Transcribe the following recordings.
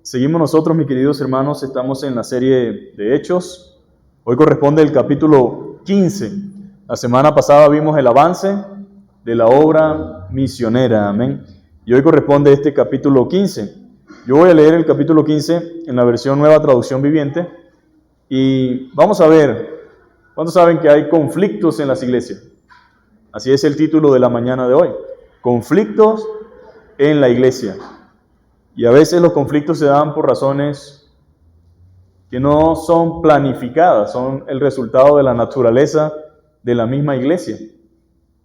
Seguimos nosotros, mis queridos hermanos, estamos en la serie de Hechos. Hoy corresponde el capítulo 15. La semana pasada vimos el avance de la obra misionera, amén. Y hoy corresponde este capítulo 15. Yo voy a leer el capítulo 15 en la versión Nueva Traducción Viviente. Y vamos a ver, ¿cuántos saben que hay conflictos en las iglesias? Así es el título de la mañana de hoy. Conflictos en la iglesia. Y a veces los conflictos se dan por razones que no son planificadas, son el resultado de la naturaleza de la misma iglesia.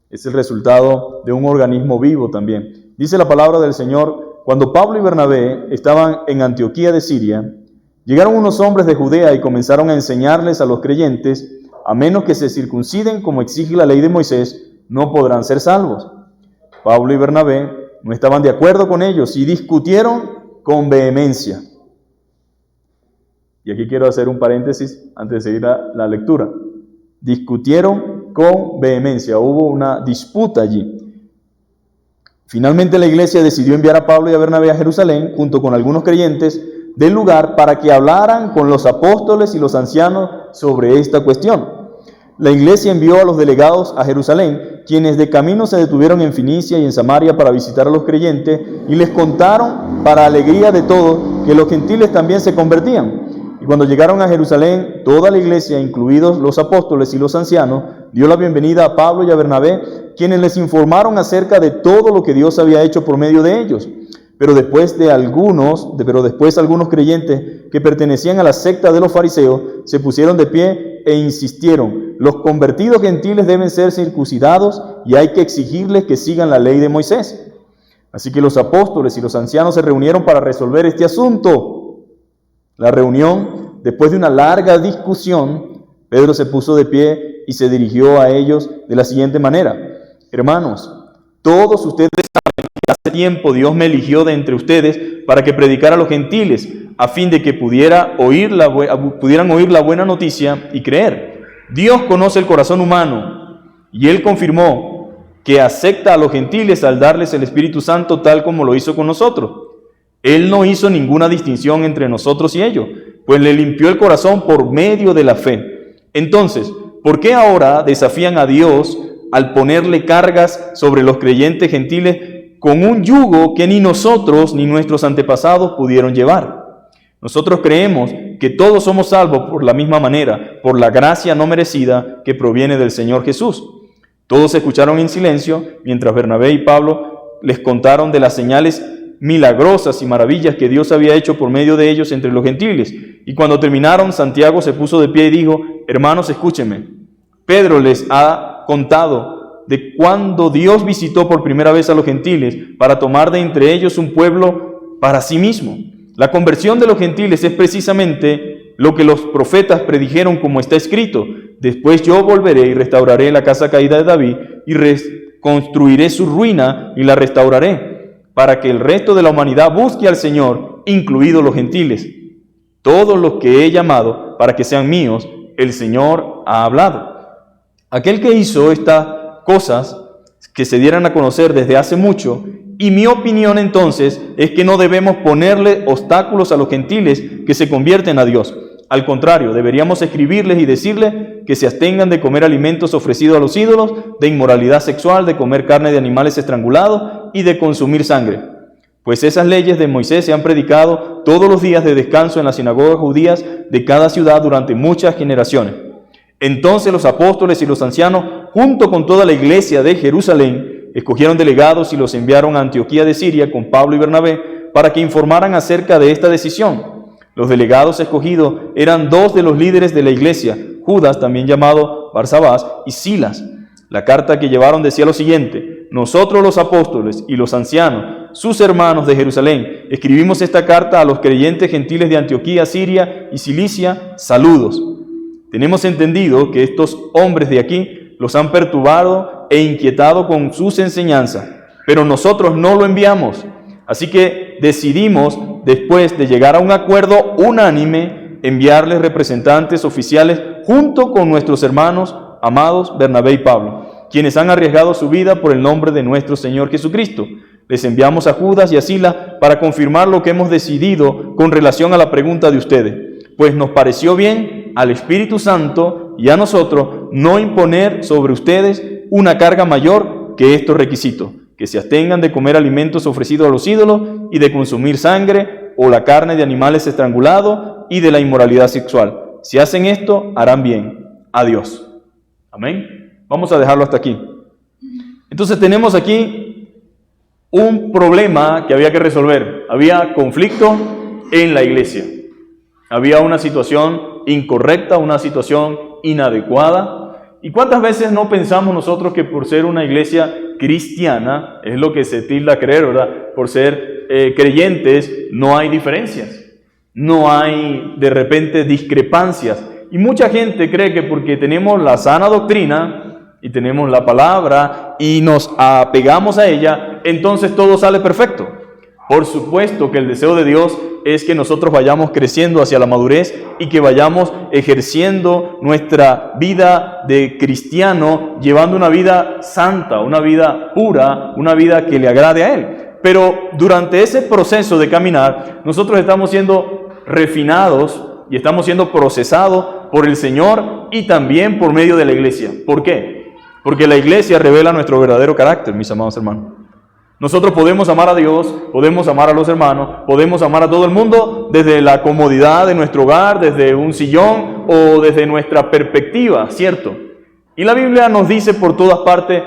Es el resultado de un organismo vivo también. Dice la palabra del Señor: cuando Pablo y Bernabé estaban en Antioquía de Siria, llegaron unos hombres de Judea y comenzaron a enseñarles a los creyentes: a menos que se circunciden como exige la ley de Moisés, no podrán ser salvos. Pablo y Bernabé no estaban de acuerdo con ellos y discutieron con vehemencia. Y aquí quiero hacer un paréntesis antes de seguir la lectura. Discutieron con vehemencia, hubo una disputa allí. Finalmente la iglesia decidió enviar a Pablo y a Bernabé a Jerusalén junto con algunos creyentes del lugar para que hablaran con los apóstoles y los ancianos sobre esta cuestión. La iglesia envió a los delegados a Jerusalén, quienes de camino se detuvieron en Fenicia y en Samaria para visitar a los creyentes, y les contaron, para alegría de todos, que los gentiles también se convertían. Y cuando llegaron a Jerusalén, toda la iglesia, incluidos los apóstoles y los ancianos, dio la bienvenida a Pablo y a Bernabé, quienes les informaron acerca de todo lo que Dios había hecho por medio de ellos. Pero después algunos creyentes que pertenecían a la secta de los fariseos se pusieron de pie e insistieron: los convertidos gentiles deben ser circuncidados y hay que exigirles que sigan la ley de Moisés. Así que los apóstoles y los ancianos se reunieron para resolver este asunto. La reunión, después de una larga discusión, Pedro se puso de pie y se dirigió a ellos de la siguiente manera: hermanos, todos ustedes saben que hace tiempo Dios me eligió de entre ustedes para que predicara a los gentiles, a fin de que pudieran oír la buena noticia y creer. Dios conoce el corazón humano, y Él confirmó que acepta a los gentiles al darles el Espíritu Santo tal como lo hizo con nosotros. Él no hizo ninguna distinción entre nosotros y ellos, pues le limpió el corazón por medio de la fe. Entonces, ¿por qué ahora desafían a Dios al ponerle cargas sobre los creyentes gentiles con un yugo que ni nosotros ni nuestros antepasados pudieron llevar? Nosotros creemos que todos somos salvos por la misma manera, por la gracia no merecida que proviene del Señor Jesús. Todos escucharon en silencio mientras Bernabé y Pablo les contaron de las señales milagrosas y maravillas que Dios había hecho por medio de ellos entre los gentiles. Y cuando terminaron, Santiago se puso de pie y dijo: hermanos, escúchenme. Pedro les ha contado de cuando Dios visitó por primera vez a los gentiles para tomar de entre ellos un pueblo para sí mismo. La conversión de los gentiles es precisamente lo que los profetas predijeron, como está escrito: después yo volveré y restauraré la casa caída de David y reconstruiré su ruina y la restauraré, para que el resto de la humanidad busque al Señor, incluidos los gentiles. Todos los que he llamado para que sean míos, el Señor ha hablado. Aquel que hizo estas cosas que se dieran a conocer desde hace mucho, y mi opinión entonces es que no debemos ponerle obstáculos a los gentiles que se convierten a Dios. Al contrario, deberíamos escribirles y decirles que se abstengan de comer alimentos ofrecidos a los ídolos, de inmoralidad sexual, de comer carne de animales estrangulados y de consumir sangre. Pues esas leyes de Moisés se han predicado todos los días de descanso en las sinagogas judías de cada ciudad durante muchas generaciones. Entonces los apóstoles y los ancianos, junto con toda la iglesia de Jerusalén, escogieron delegados y los enviaron a Antioquía de Siria con Pablo y Bernabé para que informaran acerca de esta decisión. Los delegados escogidos eran dos de los líderes de la iglesia, Judas, también llamado Barsabás, y Silas. La carta que llevaron decía lo siguiente: nosotros los apóstoles y los ancianos, sus hermanos de Jerusalén, escribimos esta carta a los creyentes gentiles de Antioquía, Siria y Cilicia, saludos. Tenemos entendido que estos hombres de aquí los han perturbado e inquietado con sus enseñanzas, pero nosotros no lo enviamos. Así que decidimos, después de llegar a un acuerdo unánime, enviarles representantes oficiales junto con nuestros hermanos amados Bernabé y Pablo, quienes han arriesgado su vida por el nombre de nuestro Señor Jesucristo. Les enviamos a Judas y a Silas para confirmar lo que hemos decidido con relación a la pregunta de ustedes, pues nos pareció bien al Espíritu Santo y a nosotros no imponer sobre ustedes una carga mayor que estos requisitos, que se abstengan de comer alimentos ofrecidos a los ídolos y de consumir sangre o la carne de animales estrangulados y de la inmoralidad sexual. Si hacen esto, harán bien. Adiós. Amén. Vamos a dejarlo hasta aquí. Entonces tenemos aquí un problema que había que resolver. Había conflicto en la iglesia. Había una situación incorrecta, una situación inadecuada. ¿Y cuántas veces no pensamos nosotros que por ser una iglesia cristiana, es lo que se tilda creer, ¿verdad? Por ser creyentes, no hay diferencias, no hay de repente discrepancias. Y mucha gente cree que porque tenemos la sana doctrina y tenemos la palabra y nos apegamos a ella, entonces todo sale perfecto. Por supuesto que el deseo de Dios es que nosotros vayamos creciendo hacia la madurez y que vayamos ejerciendo nuestra vida de cristiano, llevando una vida santa, una vida pura, una vida que le agrade a Él. Pero durante ese proceso de caminar, nosotros estamos siendo refinados y estamos siendo procesados por el Señor y también por medio de la iglesia. ¿Por qué? Porque la iglesia revela nuestro verdadero carácter, mis amados hermanos. Nosotros podemos amar a Dios, podemos amar a los hermanos, podemos amar a todo el mundo desde la comodidad de nuestro hogar, desde un sillón o desde nuestra perspectiva, ¿cierto? Y la Biblia nos dice por todas partes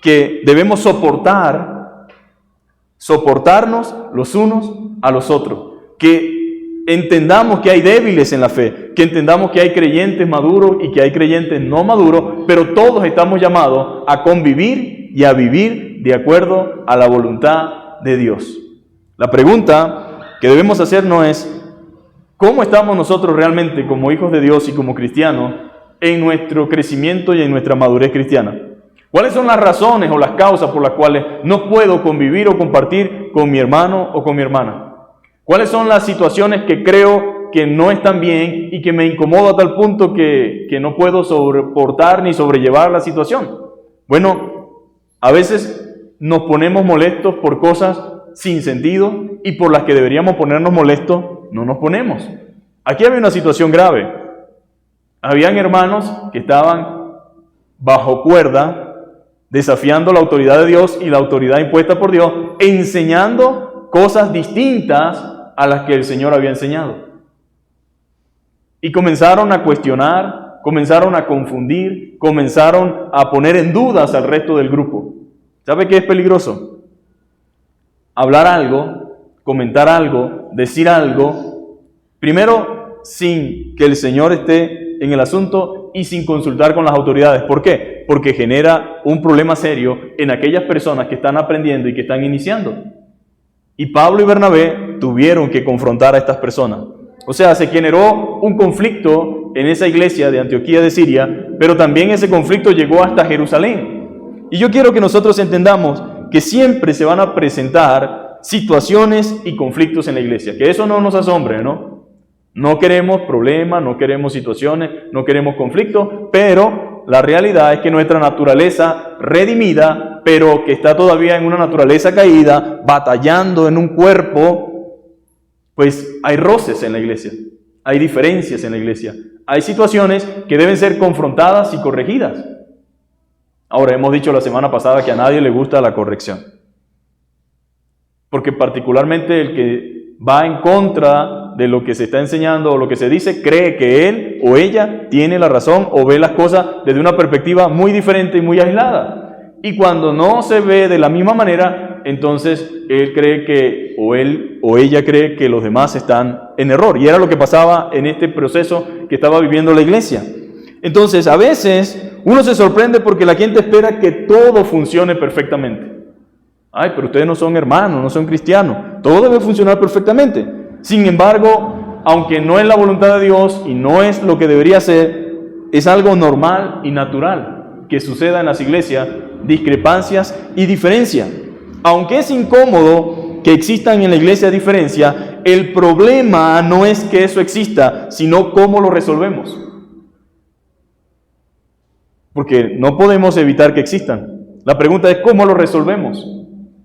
que debemos soportarnos los unos a los otros, que entendamos que hay débiles en la fe, que entendamos que hay creyentes maduros y que hay creyentes no maduros, pero todos estamos llamados a convivir y a vivir de acuerdo a la voluntad de Dios. La pregunta que debemos hacernos es, ¿cómo estamos nosotros realmente como hijos de Dios y como cristianos en nuestro crecimiento y en nuestra madurez cristiana? ¿Cuáles son las razones o las causas por las cuales no puedo convivir o compartir con mi hermano o con mi hermana? ¿Cuáles son las situaciones que creo que no están bien y que me incomoda a tal punto que no puedo soportar ni sobrellevar la situación? Bueno, a veces nos ponemos molestos por cosas sin sentido y por las que deberíamos ponernos molestos no nos ponemos. Aquí había una situación grave. Habían hermanos que estaban bajo cuerda, desafiando la autoridad de Dios y la autoridad impuesta por Dios, enseñando cosas distintas a las que el Señor había enseñado. Y comenzaron a cuestionar, comenzaron a confundir, comenzaron a poner en dudas al resto del grupo. ¿Sabe qué es peligroso? Hablar algo, comentar algo, decir algo, primero sin que el Señor esté en el asunto y sin consultar con las autoridades. ¿Por qué? Porque genera un problema serio en aquellas personas que están aprendiendo y que están iniciando. Y Pablo y Bernabé tuvieron que confrontar a estas personas. O sea, se generó un conflicto en esa iglesia de Antioquía de Siria, pero también ese conflicto llegó hasta Jerusalén. Y yo quiero que nosotros entendamos que siempre se van a presentar situaciones y conflictos en la iglesia. Que eso no nos asombre, ¿no? No queremos problemas, no queremos situaciones, no queremos conflictos, pero la realidad es que nuestra naturaleza redimida, pero que está todavía en una naturaleza caída, batallando en un cuerpo, pues hay roces en la iglesia, hay diferencias en la iglesia, hay situaciones que deben ser confrontadas y corregidas. Ahora, hemos dicho la semana pasada que a nadie le gusta la corrección, porque particularmente el que va en contra de lo que se está enseñando o lo que se dice, cree que él o ella tiene la razón o ve las cosas desde una perspectiva muy diferente y muy aislada. Y cuando no se ve de la misma manera, entonces él cree que, o él o ella cree que los demás están en error. Y era lo que pasaba en este proceso que estaba viviendo la iglesia. Entonces, a veces uno se sorprende porque la gente espera que todo funcione perfectamente. Ay, pero ustedes no son hermanos, no son cristianos. Todo debe funcionar perfectamente. Sin embargo, aunque no es la voluntad de Dios y no es lo que debería ser, es algo normal y natural que suceda en las iglesias, discrepancias y diferencias. Aunque es incómodo que existan en la iglesia diferencias, el problema no es que eso exista, sino cómo lo resolvemos. Porque no podemos evitar que existan. La pregunta es cómo lo resolvemos.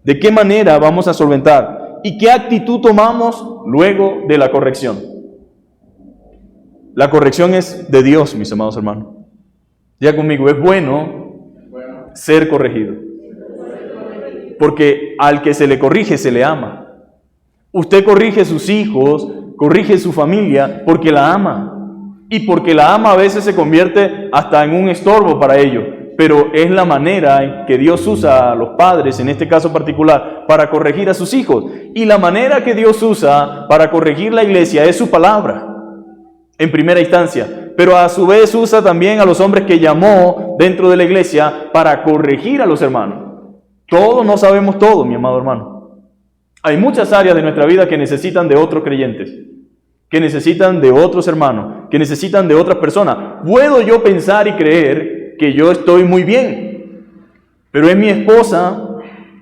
¿De qué manera vamos a solventar? ¿Y qué actitud tomamos luego de la corrección? La corrección es de Dios, mis amados hermanos. Diga conmigo, es bueno ser corregido. Porque al que se le corrige, se le ama. Usted corrige a sus hijos, corrige a su familia, porque la ama. Y porque la ama a veces se convierte hasta en un estorbo para ellos. Pero es la manera en que Dios usa a los padres, en este caso particular, para corregir a sus hijos. Y la manera que Dios usa para corregir la iglesia es su palabra, en primera instancia. Pero a su vez usa también a los hombres que llamó dentro de la iglesia para corregir a los hermanos. Todos no sabemos todo, mi amado hermano. Hay muchas áreas de nuestra vida que necesitan de otros creyentes, que necesitan de otros hermanos, que necesitan de otras personas. Puedo yo pensar y creer que yo estoy muy bien, pero es mi esposa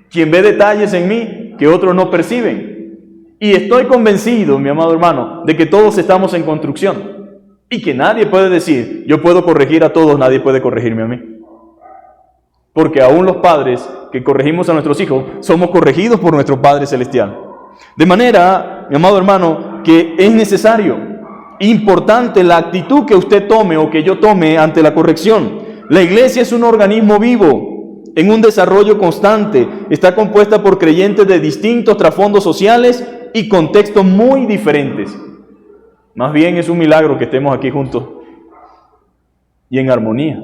quien ve detalles en mí que otros no perciben. Y estoy convencido, mi amado hermano, de que todos estamos en construcción y que nadie puede decir, yo puedo corregir a todos, nadie puede corregirme a mí. Porque aún los padres que corregimos a nuestros hijos, somos corregidos por nuestro Padre Celestial. De manera, mi amado hermano, que es necesario, importante la actitud que usted tome o que yo tome ante la corrección. La iglesia es un organismo vivo, en un desarrollo constante. Está compuesta por creyentes de distintos trasfondos sociales y contextos muy diferentes. Más bien es un milagro que estemos aquí juntos y en armonía.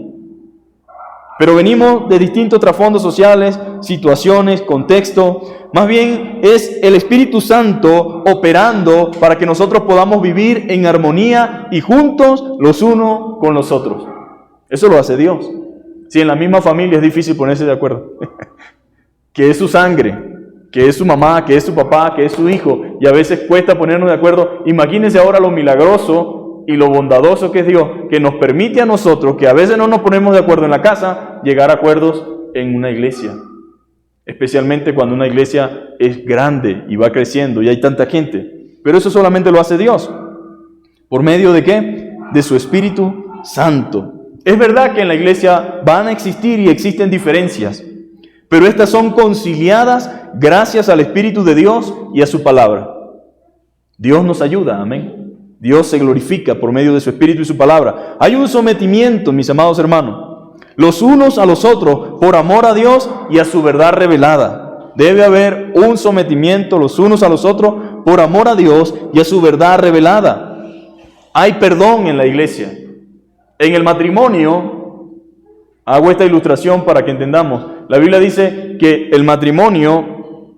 Pero venimos de distintos trasfondos sociales, situaciones, contexto. Más bien es el Espíritu Santo operando para que nosotros podamos vivir en armonía y juntos los unos con los otros. Eso lo hace Dios. Si en la misma familia es difícil ponerse de acuerdo, que es su sangre, que es su mamá, que es su papá, que es su hijo, y a veces cuesta ponernos de acuerdo. Imagínense ahora lo milagroso y lo bondadoso que es Dios, que nos permite a nosotros, que a veces no nos ponemos de acuerdo en la casa, llegar a acuerdos en una iglesia. Especialmente cuando una iglesia es grande y va creciendo y hay tanta gente. Pero eso solamente lo hace Dios. ¿Por medio de qué? De su Espíritu Santo. Es verdad que en la iglesia van a existir y existen diferencias, pero estas son conciliadas gracias al Espíritu de Dios y a su palabra. Dios nos ayuda, amén. Dios se glorifica por medio de su Espíritu y su palabra. Hay un sometimiento, mis amados hermanos, los unos a los otros por amor a Dios y a su verdad revelada. Debe haber un sometimiento los unos a los otros por amor a Dios y a su verdad revelada. Hay perdón en la iglesia. En el matrimonio, hago esta ilustración para que entendamos. La Biblia dice que el matrimonio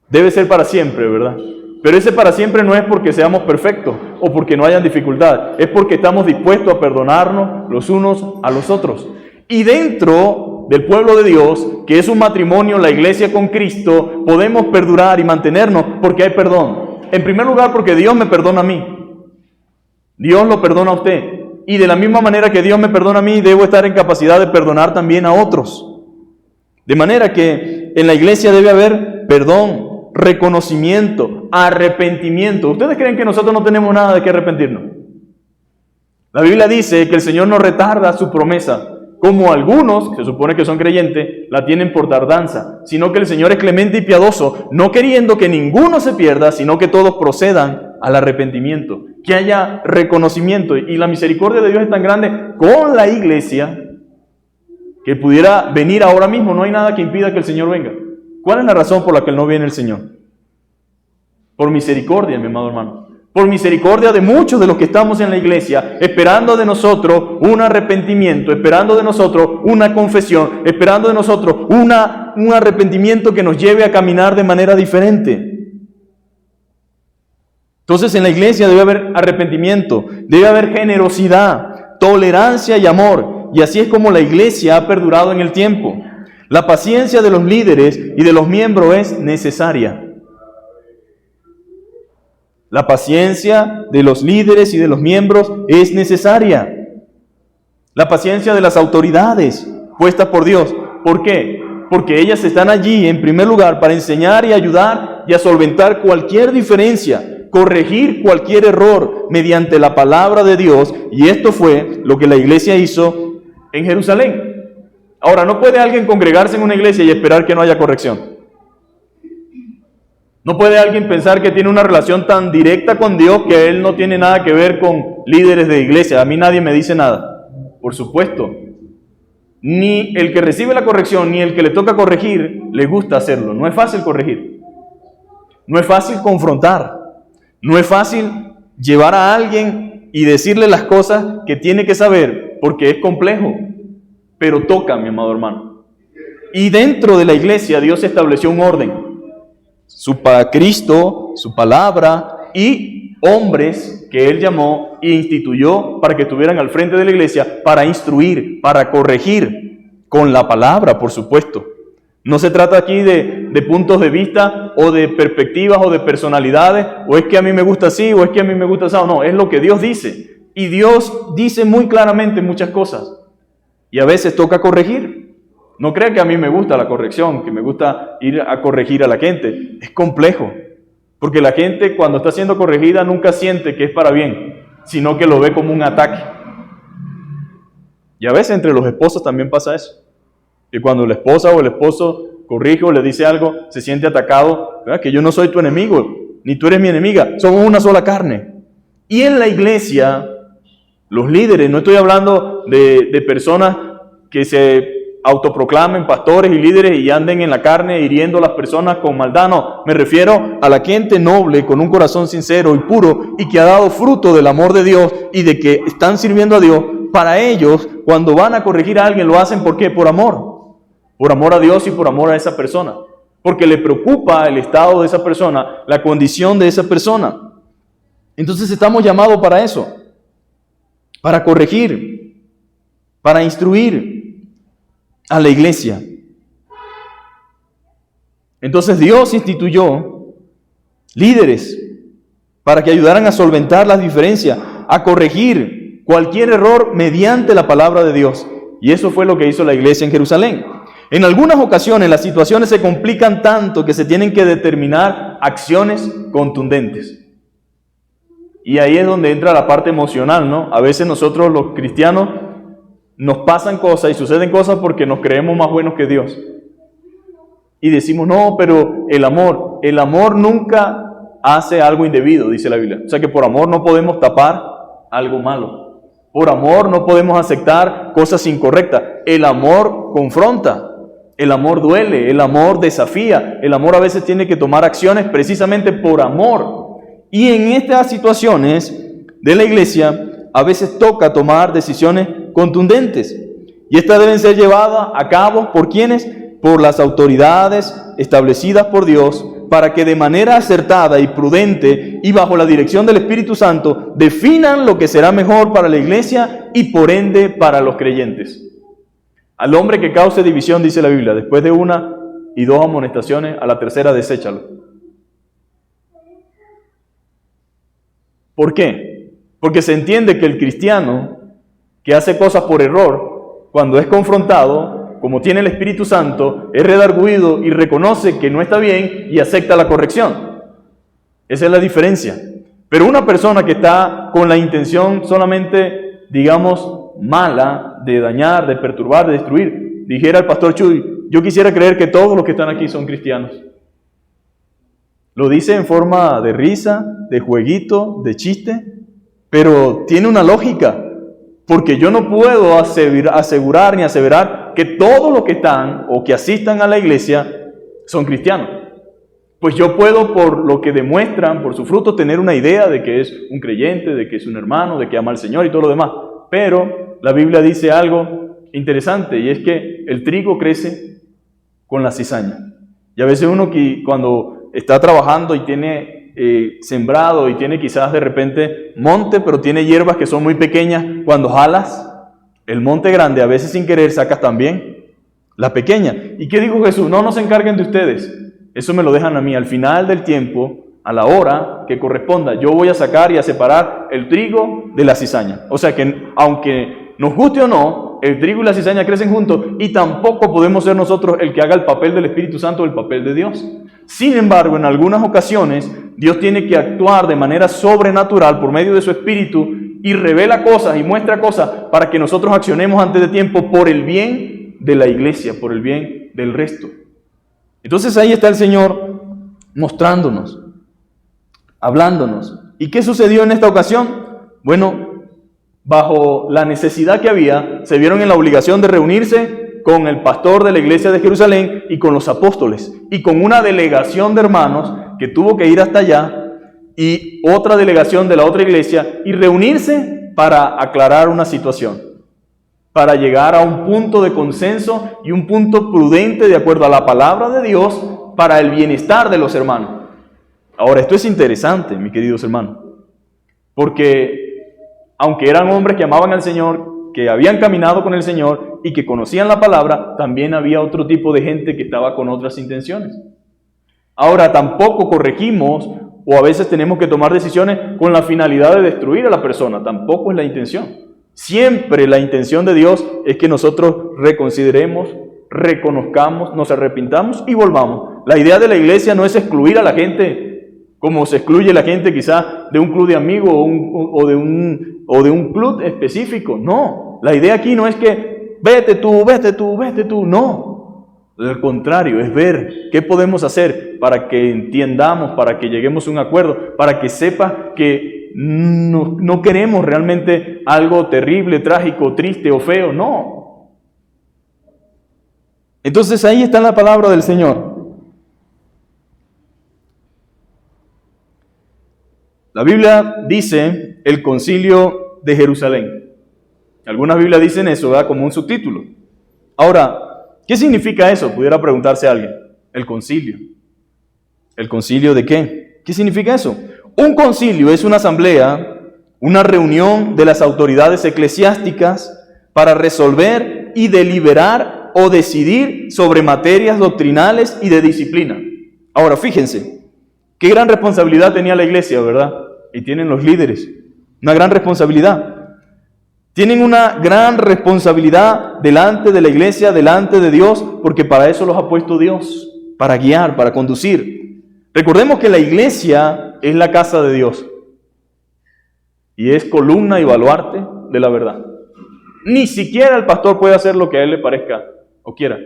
debe ser para siempre, ¿verdad? Pero ese para siempre no es porque seamos perfectos o porque no hayan dificultad. Es porque estamos dispuestos a perdonarnos los unos a los otros. Y dentro del pueblo de Dios, que es un matrimonio, la iglesia con Cristo, podemos perdurar y mantenernos porque hay perdón. En primer lugar, porque Dios me perdona a mí. Dios lo perdona a usted. Y de la misma manera que Dios me perdona a mí, debo estar en capacidad de perdonar también a otros. De manera que en la iglesia debe haber perdón, reconocimiento, arrepentimiento. ¿Ustedes creen que nosotros no tenemos nada de qué arrepentirnos? La Biblia dice que el Señor no retarda su promesa, como algunos, se supone que son creyentes, la tienen por tardanza, sino que el Señor es clemente y piadoso, no queriendo que ninguno se pierda, sino que todos procedan al arrepentimiento, que haya reconocimiento. Y la misericordia de Dios es tan grande con la iglesia que pudiera venir ahora mismo. No hay nada que impida que el Señor venga. ¿Cuál es la razón por la que no viene el Señor? Por misericordia, mi amado hermano. Por misericordia de muchos de los que estamos en la iglesia, esperando de nosotros un arrepentimiento, esperando de nosotros una confesión, esperando de nosotros un arrepentimiento que nos lleve a caminar de manera diferente. Entonces en la iglesia debe haber arrepentimiento, debe haber generosidad, tolerancia y amor. Y así es como la iglesia ha perdurado en el tiempo. La paciencia de los líderes y de los miembros es necesaria. La paciencia de los líderes y de los miembros es necesaria. La paciencia de las autoridades puestas por Dios. ¿Por qué? Porque ellas están allí en primer lugar para enseñar y ayudar y a solventar cualquier diferencia, corregir cualquier error mediante la palabra de Dios. Y esto fue lo que la iglesia hizo en Jerusalén. Ahora, no puede alguien congregarse en una iglesia y esperar que no haya corrección. No puede alguien pensar que tiene una relación tan directa con Dios que él no tiene nada que ver con líderes de iglesia. A mí nadie me dice nada. Por supuesto. Ni el que recibe la corrección, ni el que le toca corregir, le gusta hacerlo. No es fácil corregir. No es fácil confrontar. No es fácil llevar a alguien y decirle las cosas que tiene que saber, porque es complejo. Pero toca, mi amado hermano. Y dentro de la iglesia Dios estableció un orden. Cristo, su palabra y hombres que Él llamó e instituyó para que estuvieran al frente de la iglesia, para instruir, para corregir, con la palabra, por supuesto. No se trata aquí de puntos de vista o de perspectivas o de personalidades, o es que a mí me gusta así o es que a mí me gusta así. No, es lo que Dios dice. Y Dios dice muy claramente muchas cosas. Y a veces toca corregir. No crea que a mí me gusta la corrección, que me gusta ir a corregir a la gente. Es complejo, porque la gente cuando está siendo corregida nunca siente que es para bien, sino que lo ve como un ataque. Y a veces entre los esposos también pasa eso. Que cuando la esposa o el esposo corrige o le dice algo, se siente atacado. ¿Verdad? Que yo no soy tu enemigo, ni tú eres mi enemiga, somos una sola carne. Y en la iglesia, los líderes, no estoy hablando de personas que se autoproclamen pastores y líderes y anden en la carne hiriendo a las personas con maldad. No, me refiero a la gente noble con un corazón sincero y puro y que ha dado fruto del amor de Dios y de que están sirviendo a Dios. Para ellos, cuando van a corregir a alguien, lo hacen ¿por qué? Por amor a Dios y por amor a esa persona, porque le preocupa el estado de esa persona, la condición de esa persona. Entonces estamos llamados para eso, para corregir, para instruir a la iglesia. Entonces Dios instituyó líderes para que ayudaran a solventar las diferencias, a corregir cualquier error mediante la palabra de Dios. Y eso fue lo que hizo la iglesia en Jerusalén. En algunas ocasiones las situaciones se complican tanto que se tienen que determinar acciones contundentes. Y ahí es donde entra la parte emocional, ¿no? A veces nosotros los cristianos nos pasan cosas y suceden cosas porque nos creemos más buenos que Dios. Y decimos, no, pero el amor nunca hace algo indebido, dice la Biblia. O sea que por amor no podemos tapar algo malo. Por amor no podemos aceptar cosas incorrectas. El amor confronta, el amor duele, el amor desafía. El amor a veces tiene que tomar acciones precisamente por amor. Y en estas situaciones de la iglesia, a veces toca tomar decisiones contundentes. Y estas deben ser llevadas a cabo ¿por quiénes? Por las autoridades establecidas por Dios, para que de manera acertada y prudente y bajo la dirección del Espíritu Santo definan lo que será mejor para la iglesia y por ende para los creyentes. Al hombre que cause división, dice la Biblia, después de 1 y 2 amonestaciones, a la tercera deséchalo. ¿Por qué? Porque se entiende que el cristiano que hace cosas por error, cuando es confrontado, como tiene el Espíritu Santo, es redarguido y reconoce que no está bien y acepta la corrección. Esa es la diferencia. Pero una persona que está con la intención solamente, digamos, mala, de dañar, de perturbar, de destruir, dijera el pastor Chuy, yo quisiera creer que todos los que están aquí son cristianos. Lo dice en forma de risa, de jueguito, de chiste, pero tiene una lógica, porque yo no puedo asegurar ni aseverar que todos los que están o que asistan a la iglesia son cristianos. Pues yo puedo, por lo que demuestran, por su fruto, tener una idea de que es un creyente, de que es un hermano, de que ama al Señor y todo lo demás. Pero la Biblia dice algo interesante, y es que el trigo crece con la cizaña. Y a veces uno que cuando está trabajando y tiene sembrado y tiene quizás de repente monte, pero tiene hierbas que son muy pequeñas, cuando jalas el monte grande, a veces sin querer sacas también la pequeña. ¿Y qué dijo Jesús? No se encarguen de ustedes, eso me lo dejan a mí. Al final del tiempo, a la hora que corresponda, yo voy a sacar y a separar el trigo de la cizaña. O sea que aunque nos guste o no, el trigo y la cizaña crecen juntos, y tampoco podemos ser nosotros el que haga el papel del Espíritu Santo o el papel de Dios. Sin embargo, en algunas ocasiones, Dios tiene que actuar de manera sobrenatural por medio de su Espíritu y revela cosas y muestra cosas para que nosotros accionemos antes de tiempo por el bien de la iglesia, por el bien del resto. Entonces ahí está el Señor mostrándonos, hablándonos. ¿Y qué sucedió en esta ocasión? Bueno, bajo la necesidad que había, se vieron en la obligación de reunirse con el pastor de la iglesia de Jerusalén y con los apóstoles, y con una delegación de hermanos que tuvo que ir hasta allá, y otra delegación de la otra iglesia, y reunirse para aclarar una situación, para llegar a un punto de consenso y un punto prudente de acuerdo a la palabra de Dios para el bienestar de los hermanos. Ahora, esto es interesante, mis queridos hermanos, porque aunque eran hombres que amaban al Señor, que habían caminado con el Señor y que conocían la palabra, también había otro tipo de gente que estaba con otras intenciones. Ahora, tampoco corregimos o a veces tenemos que tomar decisiones con la finalidad de destruir a la persona. Tampoco es la intención. Siempre la intención de Dios es que nosotros reconsideremos, reconozcamos, nos arrepintamos y volvamos. La idea de la iglesia no es excluir a la gente como se excluye la gente quizá de un club de amigos o de un club específico. No, la idea aquí no es que vete tú, no. Al contrario, es ver qué podemos hacer para que entiendamos, para que lleguemos a un acuerdo, para que sepa que no queremos realmente algo terrible, trágico, triste o feo, no. Entonces ahí está la palabra del Señor. La Biblia dice el concilio de Jerusalén. Algunas Biblias dicen eso, ¿verdad? Como un subtítulo. Ahora, ¿qué significa eso? Pudiera preguntarse alguien. El concilio. ¿El concilio de qué? ¿Qué significa eso? Un concilio es una asamblea, una reunión de las autoridades eclesiásticas para resolver y deliberar o decidir sobre materias doctrinales y de disciplina. Ahora, fíjense, qué gran responsabilidad tenía la iglesia, ¿verdad? Y tienen los líderes. Una gran responsabilidad. Tienen una gran responsabilidad delante de la iglesia, delante de Dios, porque para eso los ha puesto Dios, para guiar, para conducir. Recordemos que la iglesia es la casa de Dios y es columna y baluarte de la verdad. Ni siquiera el pastor puede hacer lo que a él le parezca o quiera.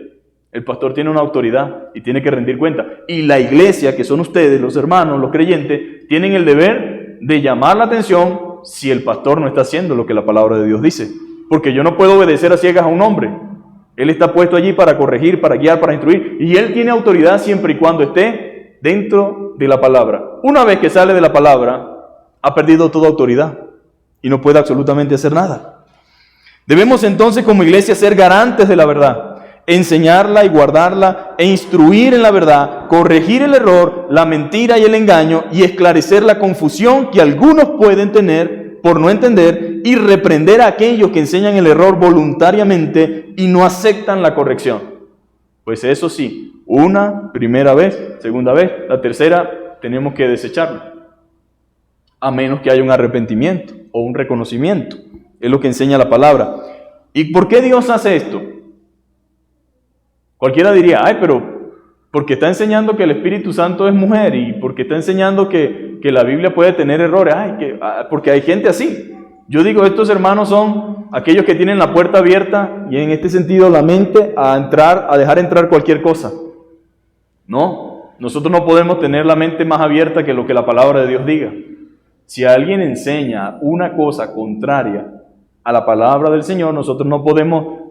El pastor tiene una autoridad y tiene que rendir cuenta. Y la iglesia, que son ustedes, los hermanos, los creyentes, tienen el deber de llamar la atención si el pastor no está haciendo lo que la palabra de Dios dice. Porque yo no puedo obedecer a ciegas a un hombre. Él está puesto allí para corregir, para guiar, para instruir. Y él tiene autoridad siempre y cuando esté dentro de la palabra. Una vez que sale de la palabra, ha perdido toda autoridad y no puede absolutamente hacer nada. Debemos entonces como iglesia ser garantes de la verdad, enseñarla y guardarla e instruir en la verdad, corregir el error, la mentira y el engaño y esclarecer la confusión que algunos pueden tener por no entender y reprender a aquellos que enseñan el error voluntariamente y no aceptan la corrección. Pues eso sí, una primera vez, segunda vez, la tercera tenemos que desecharlo, a menos que haya un arrepentimiento o un reconocimiento. Es lo que enseña la palabra. ¿Y por qué Dios hace esto? Cualquiera diría, pero porque está enseñando que el Espíritu Santo es mujer y porque está enseñando que la Biblia puede tener errores, porque hay gente así. Yo digo, estos hermanos son aquellos que tienen la puerta abierta y en este sentido la mente a dejar entrar cualquier cosa. No, nosotros no podemos tener la mente más abierta que lo que la palabra de Dios diga. Si alguien enseña una cosa contraria a la palabra del Señor, nosotros no podemos,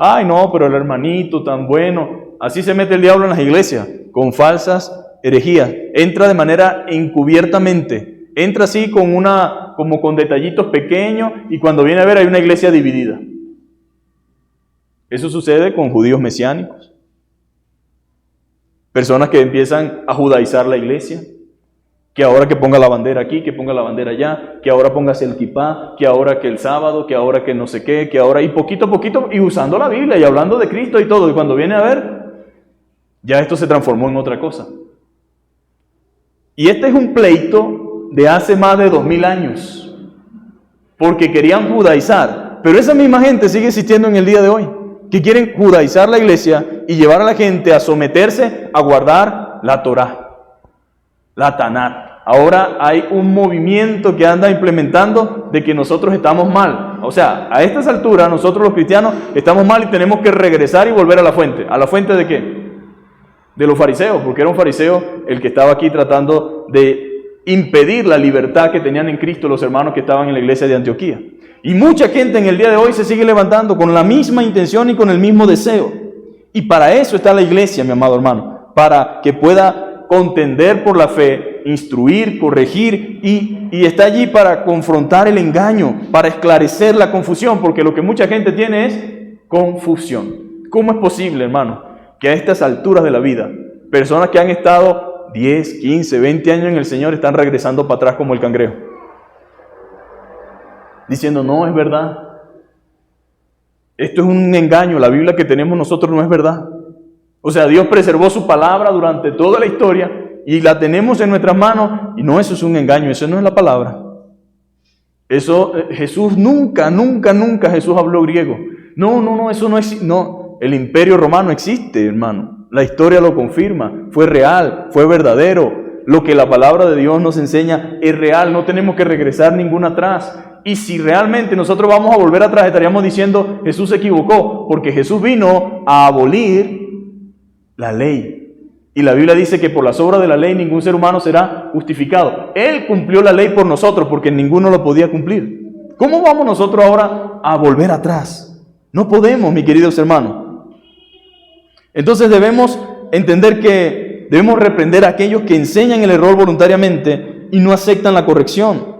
pero el hermanito tan bueno. Así se mete el diablo en las iglesias, con falsas herejías. Entra de manera encubiertamente. Entra así como con detallitos pequeños y cuando viene a ver hay una iglesia dividida. Eso sucede con judíos mesiánicos. Personas que empiezan a judaizar la iglesia. Que ahora que ponga la bandera aquí, que ponga la bandera allá, que ahora póngase el kipá, que ahora que el sábado, que ahora que no sé qué, que ahora, y poquito a poquito, y usando la Biblia y hablando de Cristo y todo. Y cuando viene a ver, ya esto se transformó en otra cosa. Y este es un pleito de hace más de 2000 años, porque querían judaizar, pero esa misma gente sigue existiendo en el día de hoy, que quieren judaizar la iglesia y llevar a la gente a someterse a guardar la Torá, la Taná. Ahora hay un movimiento que anda implementando de que nosotros estamos mal. O sea, a estas alturas nosotros los cristianos estamos mal y tenemos que regresar y volver a la fuente. ¿A la fuente de qué? de los fariseos, porque era un fariseo el que estaba aquí tratando de impedir la libertad que tenían en Cristo los hermanos que estaban en la iglesia de Antioquía. Y mucha gente en el día de hoy se sigue levantando con la misma intención y con el mismo deseo. Y para eso está la iglesia, mi amado hermano, para que pueda contender por la fe, instruir, corregir y está allí para confrontar el engaño, para esclarecer la confusión, porque lo que mucha gente tiene es confusión. ¿Cómo es posible, hermano, que a estas alturas de la vida, personas que han estado 10, 15, 20 años en el Señor están regresando para atrás como el cangrejo? Diciendo, no, es verdad. Esto es un engaño, la Biblia que tenemos nosotros no es verdad. O sea, Dios preservó su palabra durante toda la historia y la tenemos en nuestras manos y no, eso es un engaño, eso no es la palabra. Eso, Jesús nunca Jesús habló griego. No, eso no existe. No, el imperio romano existe, hermano. La historia lo confirma, fue real, fue verdadero. Lo que la palabra de Dios nos enseña es real, no tenemos que regresar ninguna atrás. Y si realmente nosotros vamos a volver atrás, estaríamos diciendo, Jesús se equivocó, porque Jesús vino a abolir la ley. Y la Biblia dice que por las obras de la ley ningún ser humano será justificado. Él cumplió la ley por nosotros, porque ninguno lo podía cumplir. ¿Cómo vamos nosotros ahora a volver atrás? No podemos, mis queridos hermanos. Entonces debemos entender que debemos reprender a aquellos que enseñan el error voluntariamente y no aceptan la corrección.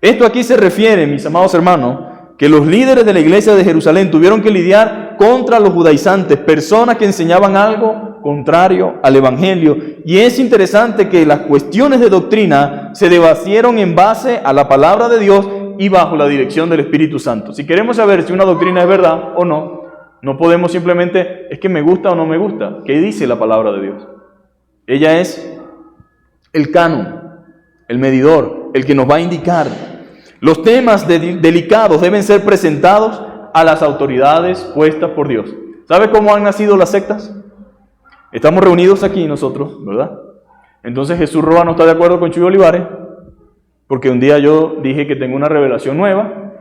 Esto aquí se refiere, mis amados hermanos, que los líderes de la iglesia de Jerusalén tuvieron que lidiar contra los judaizantes, personas que enseñaban algo contrario al evangelio. Y es interesante que las cuestiones de doctrina se debatieron en base a la palabra de Dios y bajo la dirección del Espíritu Santo. Si queremos saber si una doctrina es verdad o no, no podemos simplemente, es que me gusta o no me gusta. ¿Qué dice la palabra de Dios? Ella es el canon, el medidor, el que nos va a indicar. Los temas delicados deben ser presentados a las autoridades puestas por Dios. ¿Sabe cómo han nacido las sectas? Estamos reunidos aquí nosotros, ¿verdad? Entonces Jesús Roa no está de acuerdo con Chuy Olivares, porque un día yo dije que tengo una revelación nueva,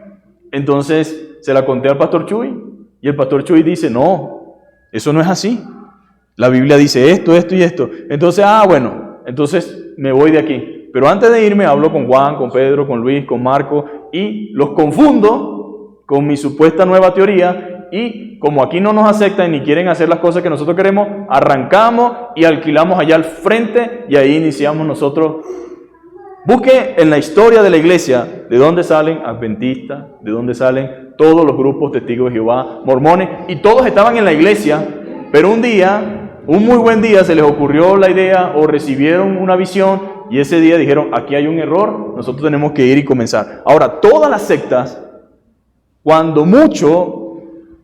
entonces se la conté al pastor Chuy, y el pastor Chuy dice, no, eso no es así. La Biblia dice esto y esto. Entonces, bueno, entonces me voy de aquí. Pero antes de irme hablo con Juan, con Pedro, con Luis, con Marco y los confundo con mi supuesta nueva teoría y como aquí no nos aceptan ni quieren hacer las cosas que nosotros queremos, arrancamos y alquilamos allá al frente y ahí iniciamos nosotros. Busque en la historia de la iglesia de dónde salen adventistas, de dónde salen todos los grupos testigos de Jehová, mormones y todos estaban en la iglesia, pero un día, un muy buen día se les ocurrió la idea o recibieron una visión y ese día dijeron, aquí hay un error, nosotros tenemos que ir y comenzar. Ahora, todas las sectas, cuando mucho,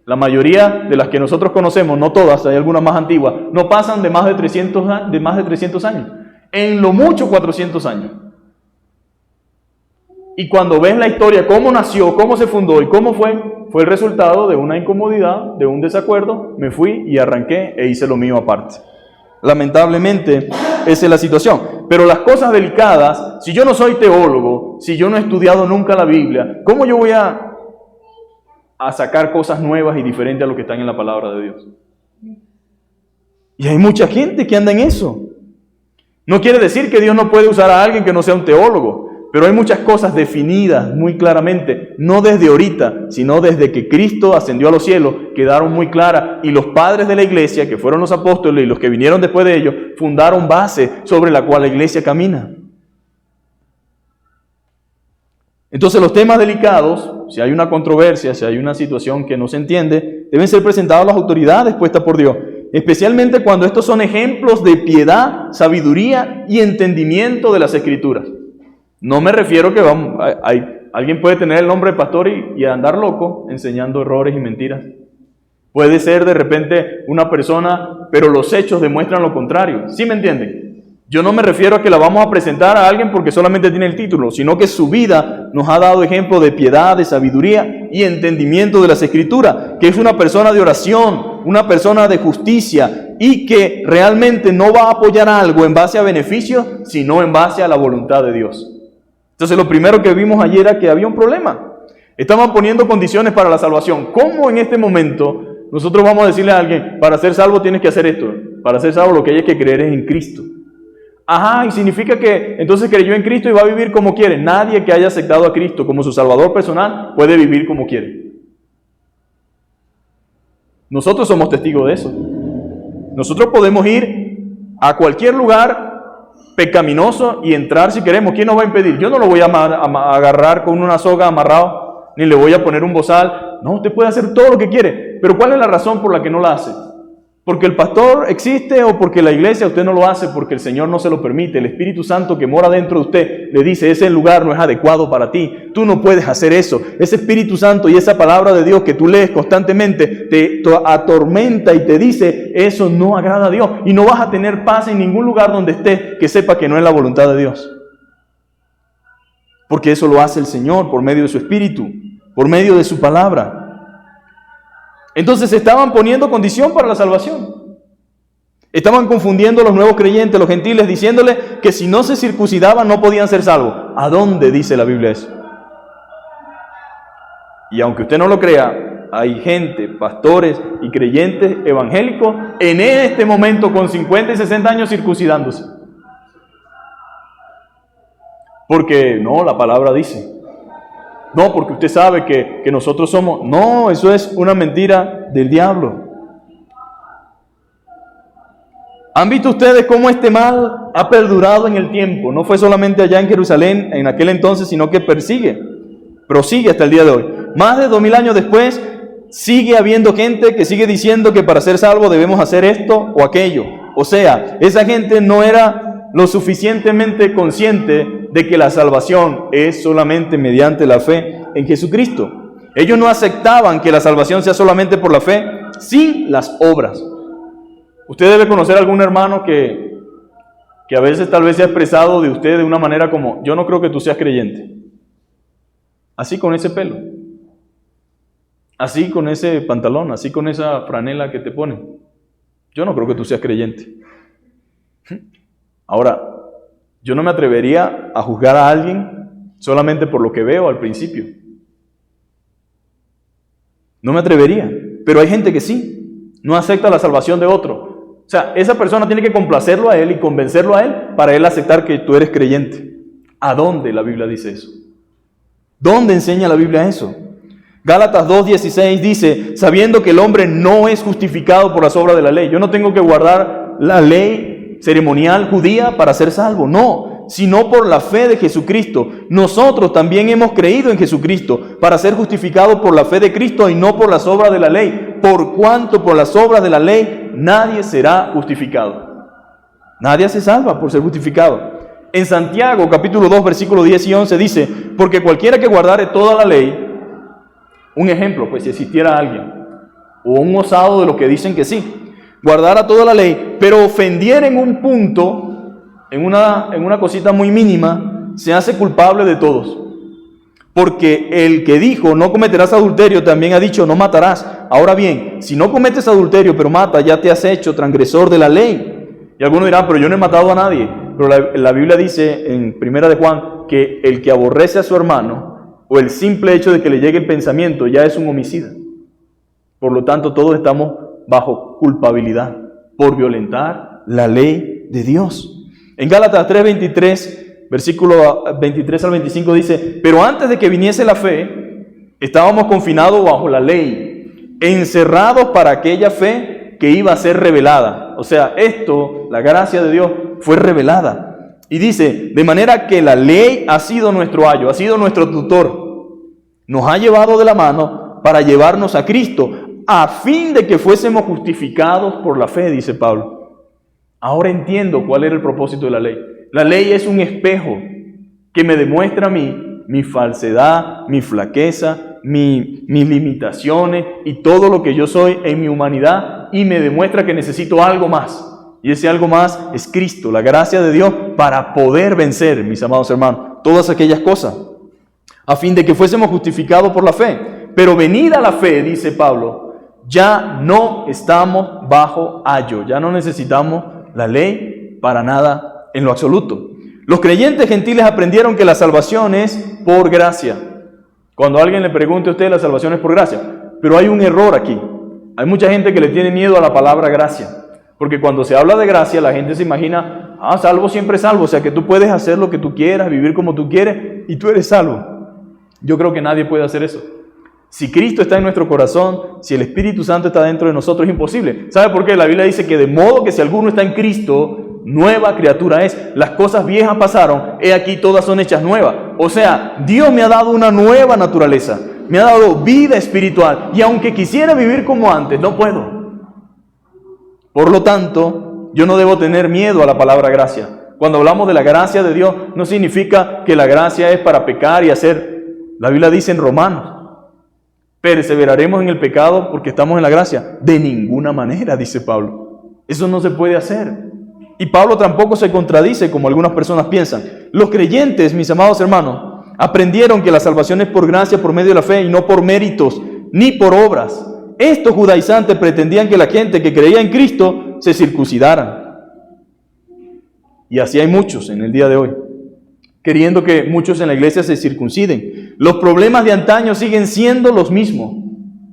la mayoría de las que nosotros conocemos, no todas, hay algunas más antiguas, no pasan de más de 300 años. En lo mucho 400 años. Y cuando ves la historia, cómo nació, cómo se fundó y cómo fue el resultado de una incomodidad, de un desacuerdo, me fui y arranqué e hice lo mío aparte. Lamentablemente, esa es la situación. Pero las cosas delicadas, si yo no soy teólogo, si yo no he estudiado nunca la Biblia, ¿cómo yo voy a sacar cosas nuevas y diferentes a lo que están en la palabra de Dios? Y hay mucha gente que anda en eso. No quiere decir que Dios no puede usar a alguien que no sea un teólogo, pero hay muchas cosas definidas muy claramente, no desde ahorita, sino desde que Cristo ascendió a los cielos, quedaron muy claras, y los padres de la iglesia, que fueron los apóstoles y los que vinieron después de ellos, fundaron base sobre la cual la iglesia camina. Entonces los temas delicados, si hay una controversia, si hay una situación que no se entiende, deben ser presentados a las autoridades puestas por Dios, especialmente cuando estos son ejemplos de piedad, sabiduría y entendimiento de las Escrituras. No me refiero que alguien puede tener el nombre de pastor y andar loco enseñando errores y mentiras. Puede ser de repente una persona, pero los hechos demuestran lo contrario. ¿Sí me entienden? Yo no me refiero a que la vamos a presentar a alguien porque solamente tiene el título, sino que su vida nos ha dado ejemplo de piedad, de sabiduría y entendimiento de las Escrituras, que es una persona de oración, una persona de justicia y que realmente no va a apoyar algo en base a beneficios, sino en base a la voluntad de Dios. Entonces lo primero que vimos ayer era que había un problema. Estaban poniendo condiciones para la salvación. ¿Cómo en este momento nosotros vamos a decirle a alguien, para ser salvo tienes que hacer esto? Para ser salvo lo que hay que creer es en Cristo. Ajá, y significa que entonces creyó en Cristo y va a vivir como quiere. Nadie que haya aceptado a Cristo como su Salvador personal puede vivir como quiere. Nosotros somos testigos de eso. Nosotros podemos ir a cualquier lugar pecaminoso y entrar si queremos. ¿Quién nos va a impedir? Yo no lo voy a agarrar con una soga amarrado, ni le voy a poner un bozal. No, usted puede hacer todo lo que quiere. Pero ¿cuál es la razón por la que no la hace? ¿Porque el pastor existe o porque la iglesia usted no lo hace? Porque el Señor no se lo permite. El Espíritu Santo que mora dentro de usted le dice, ese lugar no es adecuado para ti. Tú no puedes hacer eso. Ese Espíritu Santo y esa palabra de Dios que tú lees constantemente te atormenta y te dice, eso no agrada a Dios. Y no vas a tener paz en ningún lugar donde estés que sepa que no es la voluntad de Dios. Porque eso lo hace el Señor por medio de su Espíritu, por medio de su palabra. Entonces estaban poniendo condición para la salvación. Estaban confundiendo a los nuevos creyentes, los gentiles, diciéndoles que si no se circuncidaban no podían ser salvos. ¿A dónde dice la Biblia eso? Y aunque usted no lo crea, hay gente, pastores y creyentes evangélicos en este momento con 50 y 60 años circuncidándose. Porque no, la palabra dice. No, porque usted sabe que nosotros somos... No, eso es una mentira del diablo. ¿Han visto ustedes cómo este mal ha perdurado en el tiempo? No fue solamente allá en Jerusalén en aquel entonces, sino que prosigue hasta el día de hoy. Más de 2000 años después, sigue habiendo gente que sigue diciendo que para ser salvo debemos hacer esto o aquello. O sea, esa gente no era lo suficientemente consciente de que la salvación es solamente mediante la fe en Jesucristo. Ellos no aceptaban que la salvación sea solamente por la fe, sin las obras. Usted debe conocer a algún hermano que a veces tal vez se ha expresado de usted de una manera como, yo no creo que tú seas creyente. Así con ese pelo, así con ese pantalón, así con esa franela que te ponen. Yo no creo que tú seas creyente. Ahora, yo no me atrevería a juzgar a alguien solamente por lo que veo al principio. No me atrevería, pero hay gente que sí, no acepta la salvación de otro. O sea, esa persona tiene que complacerlo a él y convencerlo a él para él aceptar que tú eres creyente. ¿A dónde la Biblia dice eso? ¿Dónde enseña la Biblia eso? Gálatas 2:16 dice, sabiendo que el hombre no es justificado por las obras de la ley. Yo no tengo que guardar la ley ceremonial judía para ser salvo, no, sino por la fe de Jesucristo. Nosotros también hemos creído en Jesucristo para ser justificados por la fe de Cristo y no por las obras de la ley. Por cuanto por las obras de la ley nadie será justificado. Nadie se salva por ser justificado. En Santiago capítulo 2 versículo 10 y 11 dice, porque cualquiera que guardare toda la ley, un ejemplo, pues si existiera alguien, o un osado de los que dicen que sí, guardara toda la ley, pero ofendiera en un punto, en una cosita muy mínima, se hace culpable de todos. Porque el que dijo, no cometerás adulterio, también ha dicho, no matarás. Ahora bien, si no cometes adulterio, pero mata, ya te has hecho transgresor de la ley. Y algunos dirán, pero yo no he matado a nadie. Pero la Biblia dice en 1 de Juan, que el que aborrece a su hermano, o el simple hecho de que le llegue el pensamiento, ya es un homicida. Por lo tanto, todos estamos bajo culpabilidad por violentar la ley de Dios. En Gálatas 3:23, versículo 23 al 25 dice, pero antes de que viniese la fe, estábamos confinados bajo la ley, encerrados para aquella fe que iba a ser revelada. O sea, la gracia de Dios fue revelada. Y dice, de manera que la ley ha sido nuestro ayo, ha sido nuestro tutor, nos ha llevado de la mano para llevarnos a Cristo, a fin de que fuésemos justificados por la fe, dice Pablo. Ahora entiendo cuál era el propósito de la ley. La ley es un espejo que me demuestra a mí mi falsedad, mi flaqueza, mis limitaciones y todo lo que yo soy en mi humanidad, y me demuestra que necesito algo más. Y ese algo más es Cristo, la gracia de Dios, para poder vencer, mis amados hermanos, todas aquellas cosas, a fin de que fuésemos justificados por la fe. Pero venida la fe, dice Pablo, ya no estamos bajo ayo, ya no necesitamos la ley para nada en lo absoluto. Los creyentes gentiles aprendieron que la salvación es por gracia. Cuando alguien le pregunte a usted, la salvación es por gracia. Pero hay un error aquí. Hay mucha gente que le tiene miedo a la palabra gracia. Porque cuando se habla de gracia, la gente se imagina, salvo siempre salvo, o sea que tú puedes hacer lo que tú quieras, vivir como tú quieres y tú eres salvo. Yo creo que nadie puede hacer eso. Si Cristo está en nuestro corazón, si el Espíritu Santo está dentro de nosotros, es imposible. ¿Sabe por qué? La Biblia dice que de modo que si alguno está en Cristo, nueva criatura es. Las cosas viejas pasaron, he aquí todas son hechas nuevas. O sea, Dios me ha dado una nueva naturaleza, me ha dado vida espiritual, y aunque quisiera vivir como antes, no puedo. Por lo tanto, yo no debo tener miedo a la palabra gracia. Cuando hablamos de la gracia de Dios, no significa que la gracia es para pecar y hacer. La Biblia dice en Romanos, perseveraremos en el pecado porque estamos en la gracia. De ninguna manera, dice Pablo. Eso no se puede hacer. Y Pablo tampoco se contradice como algunas personas piensan. Los creyentes, mis amados hermanos, aprendieron que la salvación es por gracia, por medio de la fe y no por méritos, ni por obras. Estos judaizantes pretendían que la gente que creía en Cristo se circuncidaran. Y así hay muchos en el día de hoy, queriendo que muchos en la iglesia se circunciden. Los problemas de antaño siguen siendo los mismos,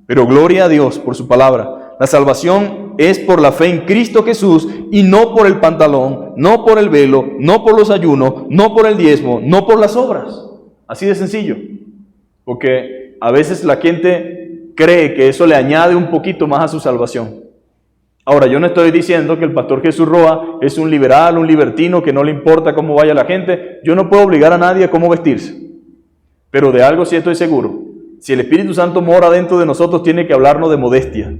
pero gloria a Dios por su palabra. La salvación es por la fe en Cristo Jesús y no por el pantalón, no por el velo, no por los ayunos, no por el diezmo, no por las obras. Así de sencillo. Porque a veces la gente cree que eso le añade un poquito más a su salvación. Ahora, yo no estoy diciendo que el pastor Jesús Roa es un liberal, un libertino, que no le importa cómo vaya la gente. Yo no puedo obligar a nadie a cómo vestirse. Pero de algo sí estoy seguro. Si el Espíritu Santo mora dentro de nosotros, tiene que hablarnos de modestia.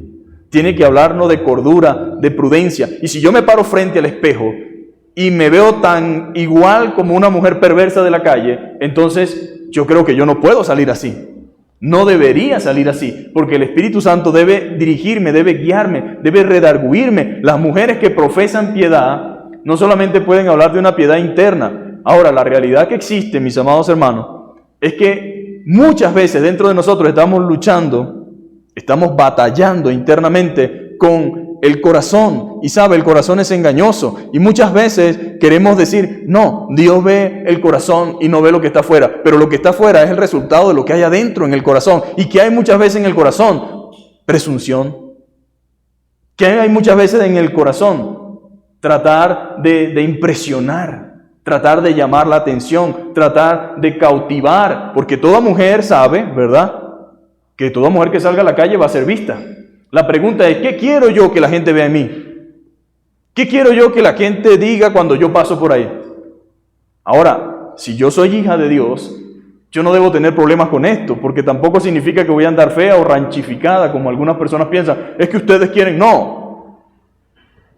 Tiene que hablarnos de cordura, de prudencia. Y si yo me paro frente al espejo y me veo tan igual como una mujer perversa de la calle, entonces yo creo que yo no puedo salir así. No debería salir así, porque el Espíritu Santo debe dirigirme, debe guiarme, debe redarguirme. Las mujeres que profesan piedad no solamente pueden hablar de una piedad interna. Ahora, la realidad que existe, mis amados hermanos, es que muchas veces dentro de nosotros estamos luchando, estamos batallando internamente con el corazón. Y sabe, el corazón es engañoso. Y muchas veces queremos decir, no, Dios ve el corazón y no ve lo que está afuera. Pero lo que está afuera es el resultado de lo que hay adentro en el corazón. ¿Y qué hay muchas veces en el corazón? Presunción. ¿Qué hay muchas veces en el corazón? Tratar de impresionar, tratar de llamar la atención, tratar de cautivar. Porque toda mujer sabe, ¿verdad?, que toda mujer que salga a la calle va a ser vista. La pregunta es, ¿qué quiero yo que la gente vea en mí? ¿Qué quiero yo que la gente diga cuando yo paso por ahí? Ahora, si yo soy hija de Dios, yo no debo tener problemas con esto, porque tampoco significa que voy a andar fea o ranchificada, como algunas personas piensan. Es que ustedes quieren. No.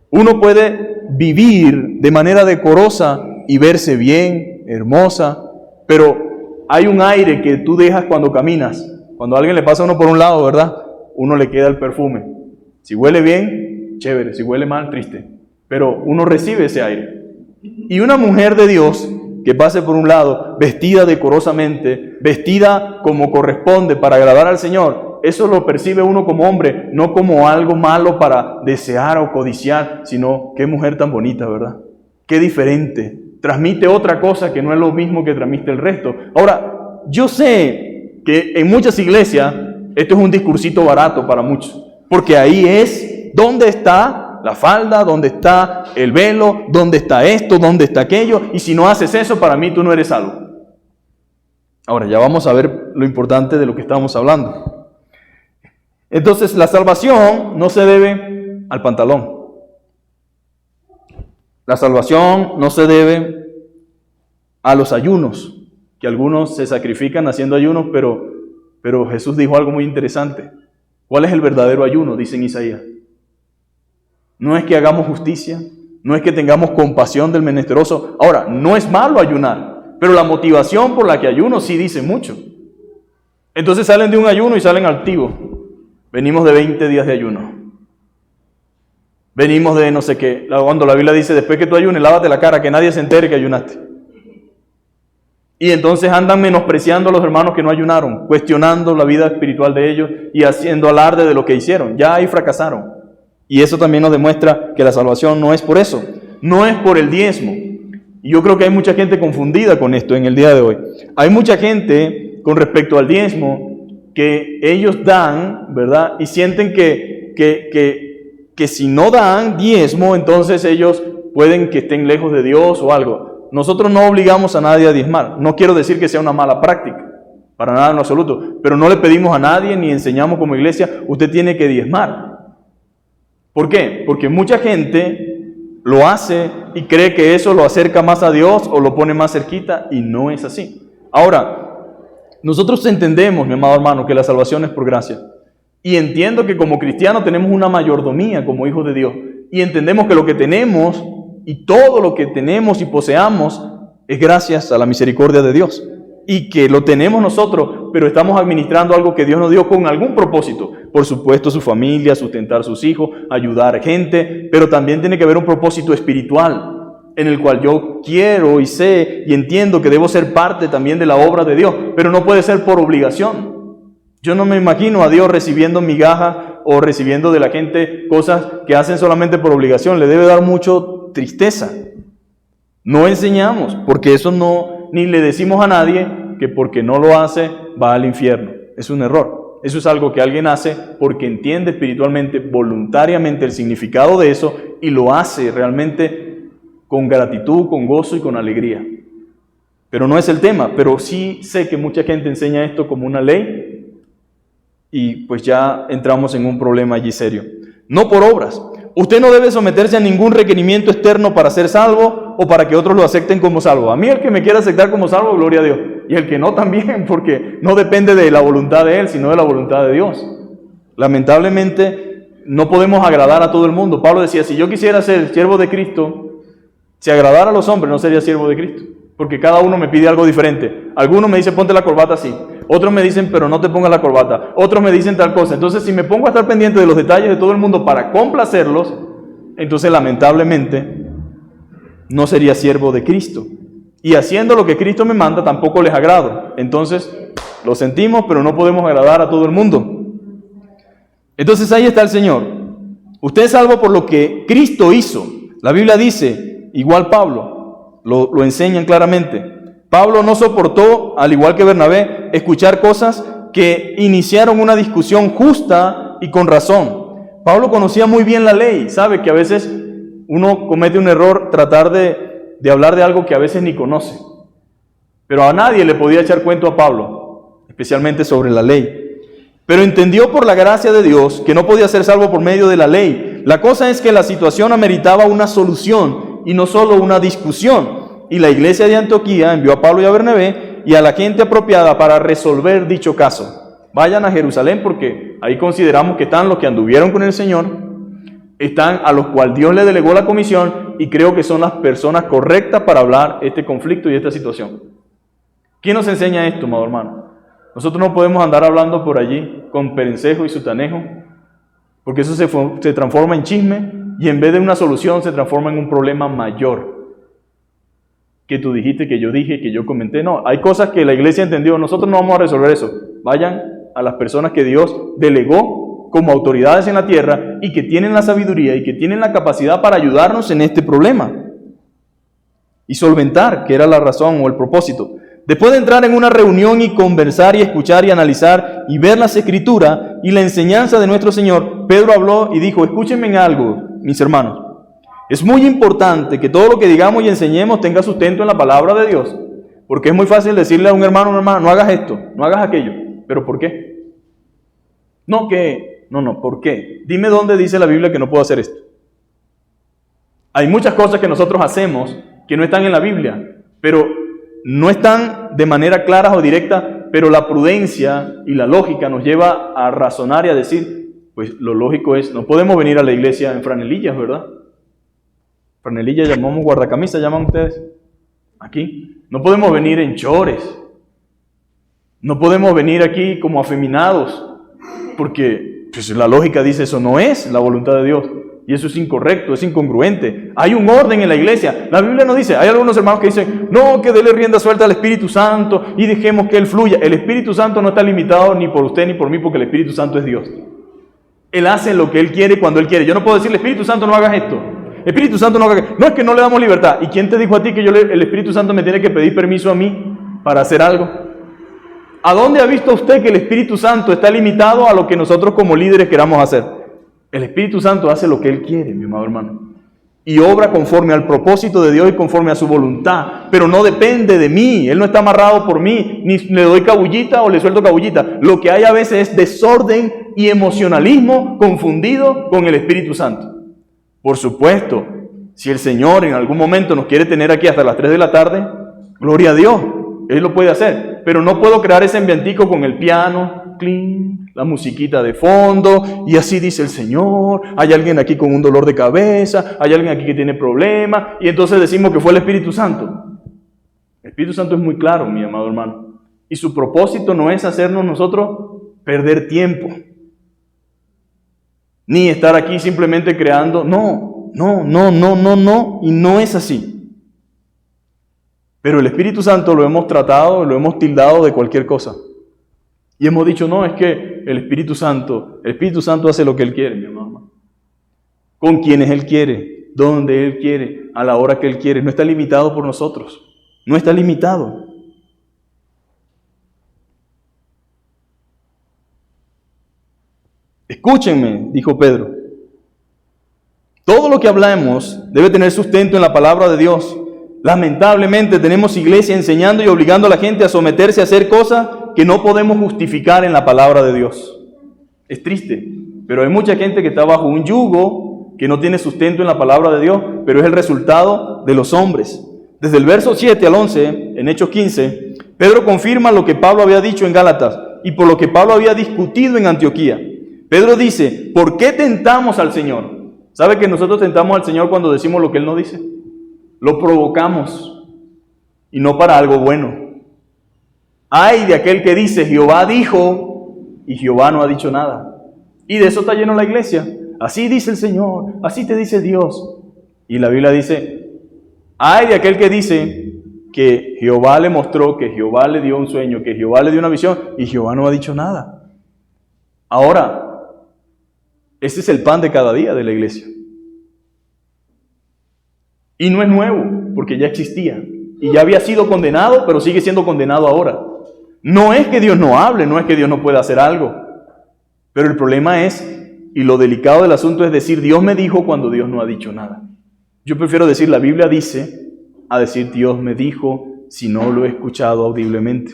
Uno puede vivir de manera decorosa y verse bien, hermosa, pero hay un aire que tú dejas cuando caminas. Cuando a alguien le pasa a uno por un lado, ¿verdad?, uno le queda el perfume. Si huele bien, chévere. Si huele mal, triste. Pero uno recibe ese aire. Y una mujer de Dios que pase por un lado, vestida decorosamente, vestida como corresponde para agradar al Señor, eso lo percibe uno como hombre, no como algo malo para desear o codiciar, sino qué mujer tan bonita, ¿verdad? Qué diferente. Transmite otra cosa que no es lo mismo que transmite el resto. Ahora, yo sé que en muchas iglesias esto es un discursito barato para muchos, porque ahí es donde está la falda, donde está el velo, donde está esto, donde está aquello, y si no haces eso, para mí tú no eres salvo. Ahora, ya vamos a ver lo importante de lo que estamos hablando. Entonces, la salvación no se debe al pantalón. La salvación no se debe a los ayunos, que algunos se sacrifican haciendo ayunos, pero Jesús dijo algo muy interesante. ¿Cuál es el verdadero ayuno? Dice en Isaías. No es que hagamos justicia, no es que tengamos compasión del menesteroso. Ahora, no es malo ayunar, pero la motivación por la que ayuno sí dice mucho. Entonces salen de un ayuno y salen altivos. Venimos de 20 días de ayuno. Venimos de no sé qué. Cuando la Biblia dice, después que tú ayunes, lávate la cara, que nadie se entere que ayunaste. Y entonces andan menospreciando a los hermanos que no ayunaron, cuestionando la vida espiritual de ellos y haciendo alarde de lo que hicieron. Ya ahí fracasaron. Y eso también nos demuestra que la salvación no es por eso, no es por el diezmo. Y yo creo que hay mucha gente confundida con esto en el día de hoy. Hay mucha gente con respecto al diezmo que ellos dan, ¿verdad? Y sienten que que si no dan diezmo, entonces ellos pueden que estén lejos de Dios o algo. Nosotros no obligamos a nadie a diezmar. No quiero decir que sea una mala práctica, para nada en lo absoluto, pero no le pedimos a nadie ni enseñamos como iglesia, usted tiene que diezmar. ¿Por qué? Porque mucha gente lo hace y cree que eso lo acerca más a Dios o lo pone más cerquita, y no es así. Ahora, nosotros entendemos, mi amado hermano, que la salvación es por gracia. Y entiendo que como cristianos tenemos una mayordomía como hijos de Dios. Y entendemos que lo que tenemos y todo lo que tenemos y poseamos es gracias a la misericordia de Dios. Y que lo tenemos nosotros, pero estamos administrando algo que Dios nos dio con algún propósito. Por supuesto, su familia, sustentar a sus hijos, ayudar a gente, pero también tiene que haber un propósito espiritual en el cual yo quiero y sé y entiendo que debo ser parte también de la obra de Dios, pero no puede ser por obligación. Yo no me imagino a Dios recibiendo migajas o recibiendo de la gente cosas que hacen solamente por obligación. Le debe dar mucho tristeza. No enseñamos, porque eso no, ni le decimos a nadie que porque no lo hace va al infierno. Es un error. Eso es algo que alguien hace porque entiende espiritualmente, voluntariamente el significado de eso y lo hace realmente con gratitud, con gozo y con alegría. Pero no es el tema, pero sí sé que mucha gente enseña esto como una ley y pues ya entramos en un problema allí serio. No por obras. Usted no debe someterse a ningún requerimiento externo para ser salvo o para que otros lo acepten como salvo. A mí el que me quiera aceptar como salvo, gloria a Dios. Y el que no también, porque no depende de la voluntad de él, sino de la voluntad de Dios. Lamentablemente no podemos agradar a todo el mundo. Pablo decía, si yo quisiera ser siervo de Cristo, si agradara a los hombres no sería siervo de Cristo. Porque cada uno me pide algo diferente. Algunos me dicen ponte la corbata así. Otros me dicen pero no te pongas la corbata. Otros me dicen tal cosa. Entonces si me pongo a estar pendiente de los detalles de todo el mundo para complacerlos, entonces lamentablemente no sería siervo de Cristo. Y haciendo lo que Cristo me manda tampoco les agrado. Entonces lo sentimos pero no podemos agradar a todo el mundo. Entonces ahí está el Señor. Usted es salvo por lo que Cristo hizo. La Biblia dice, igual Pablo, lo enseñan claramente. Pablo no soportó, al igual que Bernabé, escuchar cosas que iniciaron una discusión justa y con razón. Pablo conocía muy bien la ley, sabe que a veces uno comete un error tratar de hablar de algo que a veces ni conoce. Pero a nadie le podía echar cuento a Pablo, especialmente sobre la ley. Pero entendió por la gracia de Dios que no podía ser salvo por medio de la ley. La cosa es que la situación ameritaba una solución y no solo una discusión. Y la iglesia de Antioquía envió a Pablo y a Bernabé y a la gente apropiada para resolver dicho caso. Vayan a Jerusalén porque ahí consideramos que están los que anduvieron con el Señor, están a los cuales Dios le delegó la comisión y creo que son las personas correctas para hablar este conflicto y esta situación. ¿Quién nos enseña esto, amado hermano? Nosotros no podemos andar hablando por allí con perencejo y sutanejo, porque eso se transforma en chisme y en vez de una solución se transforma en un problema mayor. Que tú dijiste, que yo dije, que yo comenté. No, hay cosas que la iglesia entendió. Nosotros no vamos a resolver eso. Vayan a las personas que Dios delegó como autoridades en la tierra y que tienen la sabiduría y que tienen la capacidad para ayudarnos en este problema y solventar, que era la razón o el propósito. Después de entrar en una reunión y conversar y escuchar y analizar y ver las escrituras y la enseñanza de nuestro Señor, Pedro habló y dijo, escúchenme en algo, mis hermanos. Es muy importante que todo lo que digamos y enseñemos tenga sustento en la palabra de Dios. Porque es muy fácil decirle a un hermano, no hagas esto, no hagas aquello. ¿Pero por qué? No, ¿por qué? Dime dónde dice la Biblia que no puedo hacer esto. Hay muchas cosas que nosotros hacemos que no están en la Biblia, pero no están de manera clara o directa, pero la prudencia y la lógica nos lleva a razonar y a decir, pues lo lógico es, no podemos venir a la iglesia en franelillas, ¿verdad? Franelilla llamamos guardacamisa, llaman ustedes. Aquí. No podemos venir en chores. No podemos venir aquí como afeminados. Porque pues, la lógica dice eso no es la voluntad de Dios. Y eso es incorrecto, es incongruente. Hay un orden en la iglesia. La Biblia no dice, hay algunos hermanos que dicen, no, que déle rienda suelta al Espíritu Santo y dejemos que Él fluya. El Espíritu Santo no está limitado ni por usted ni por mí porque el Espíritu Santo es Dios. Él hace lo que Él quiere cuando Él quiere. Yo no puedo decirle, Espíritu Santo, no hagas esto. Espíritu Santo no haga. No es que no le damos libertad. ¿Y quién te dijo a ti que el Espíritu Santo me tiene que pedir permiso a mí para hacer algo? ¿A dónde ha visto usted que el Espíritu Santo está limitado a lo que nosotros como líderes queramos hacer? El Espíritu Santo hace lo que Él quiere, mi amado hermano. Y obra conforme al propósito de Dios y conforme a su voluntad. Pero no depende de mí. Él no está amarrado por mí. Ni le doy cabullita o le suelto cabullita. Lo que hay a veces es desorden y emocionalismo confundido con el Espíritu Santo. Por supuesto, si el Señor en algún momento nos quiere tener aquí hasta las 3 de la tarde, gloria a Dios. Él lo puede hacer. Pero no puedo crear ese ambientico con el piano, clink, la musiquita de fondo, y así dice el Señor. Hay alguien aquí con un dolor de cabeza, hay alguien aquí que tiene problemas, y entonces decimos que fue el Espíritu Santo. El Espíritu Santo es muy claro, mi amado hermano, y su propósito no es hacernos nosotros perder tiempo, ni estar aquí simplemente creando. No, y no es así. Pero el Espíritu Santo lo hemos tratado, lo hemos tildado de cualquier cosa. Y hemos dicho, no, es que el Espíritu Santo hace lo que Él quiere, mi hermano. Con quienes Él quiere, donde Él quiere, a la hora que Él quiere. No está limitado por nosotros. No está limitado. Escúchenme, dijo Pedro. Todo lo que hablamos debe tener sustento en la palabra de Dios. Lamentablemente tenemos iglesia enseñando y obligando a la gente a someterse a hacer cosas que no podemos justificar en la palabra de Dios. Es triste, pero hay mucha gente que está bajo un yugo que no tiene sustento en la palabra de Dios, pero es el resultado de los hombres. Desde el verso 7 al 11, en Hechos 15, Pedro confirma lo que Pablo había dicho en Gálatas y por lo que Pablo había discutido en Antioquía. Pedro dice, ¿por qué tentamos al Señor? ¿Sabe que nosotros tentamos al Señor cuando decimos lo que Él no dice? Lo provocamos, y no para algo bueno. Ay de aquel que dice, Jehová dijo, y Jehová no ha dicho nada. Y de eso está lleno la iglesia. Así dice el Señor, así te dice Dios. Y la Biblia dice, ay de aquel que dice que Jehová le mostró, que Jehová le dio un sueño, que Jehová le dio una visión, y Jehová no ha dicho nada. Ahora, ese es el pan de cada día de la iglesia. Y no es nuevo, porque ya existía. Y ya había sido condenado, pero sigue siendo condenado ahora. No es que Dios no hable, no es que Dios no pueda hacer algo. Pero el problema es, y lo delicado del asunto es decir, Dios me dijo cuando Dios no ha dicho nada. Yo prefiero decir, la Biblia dice, a decir, Dios me dijo, si no lo he escuchado audiblemente.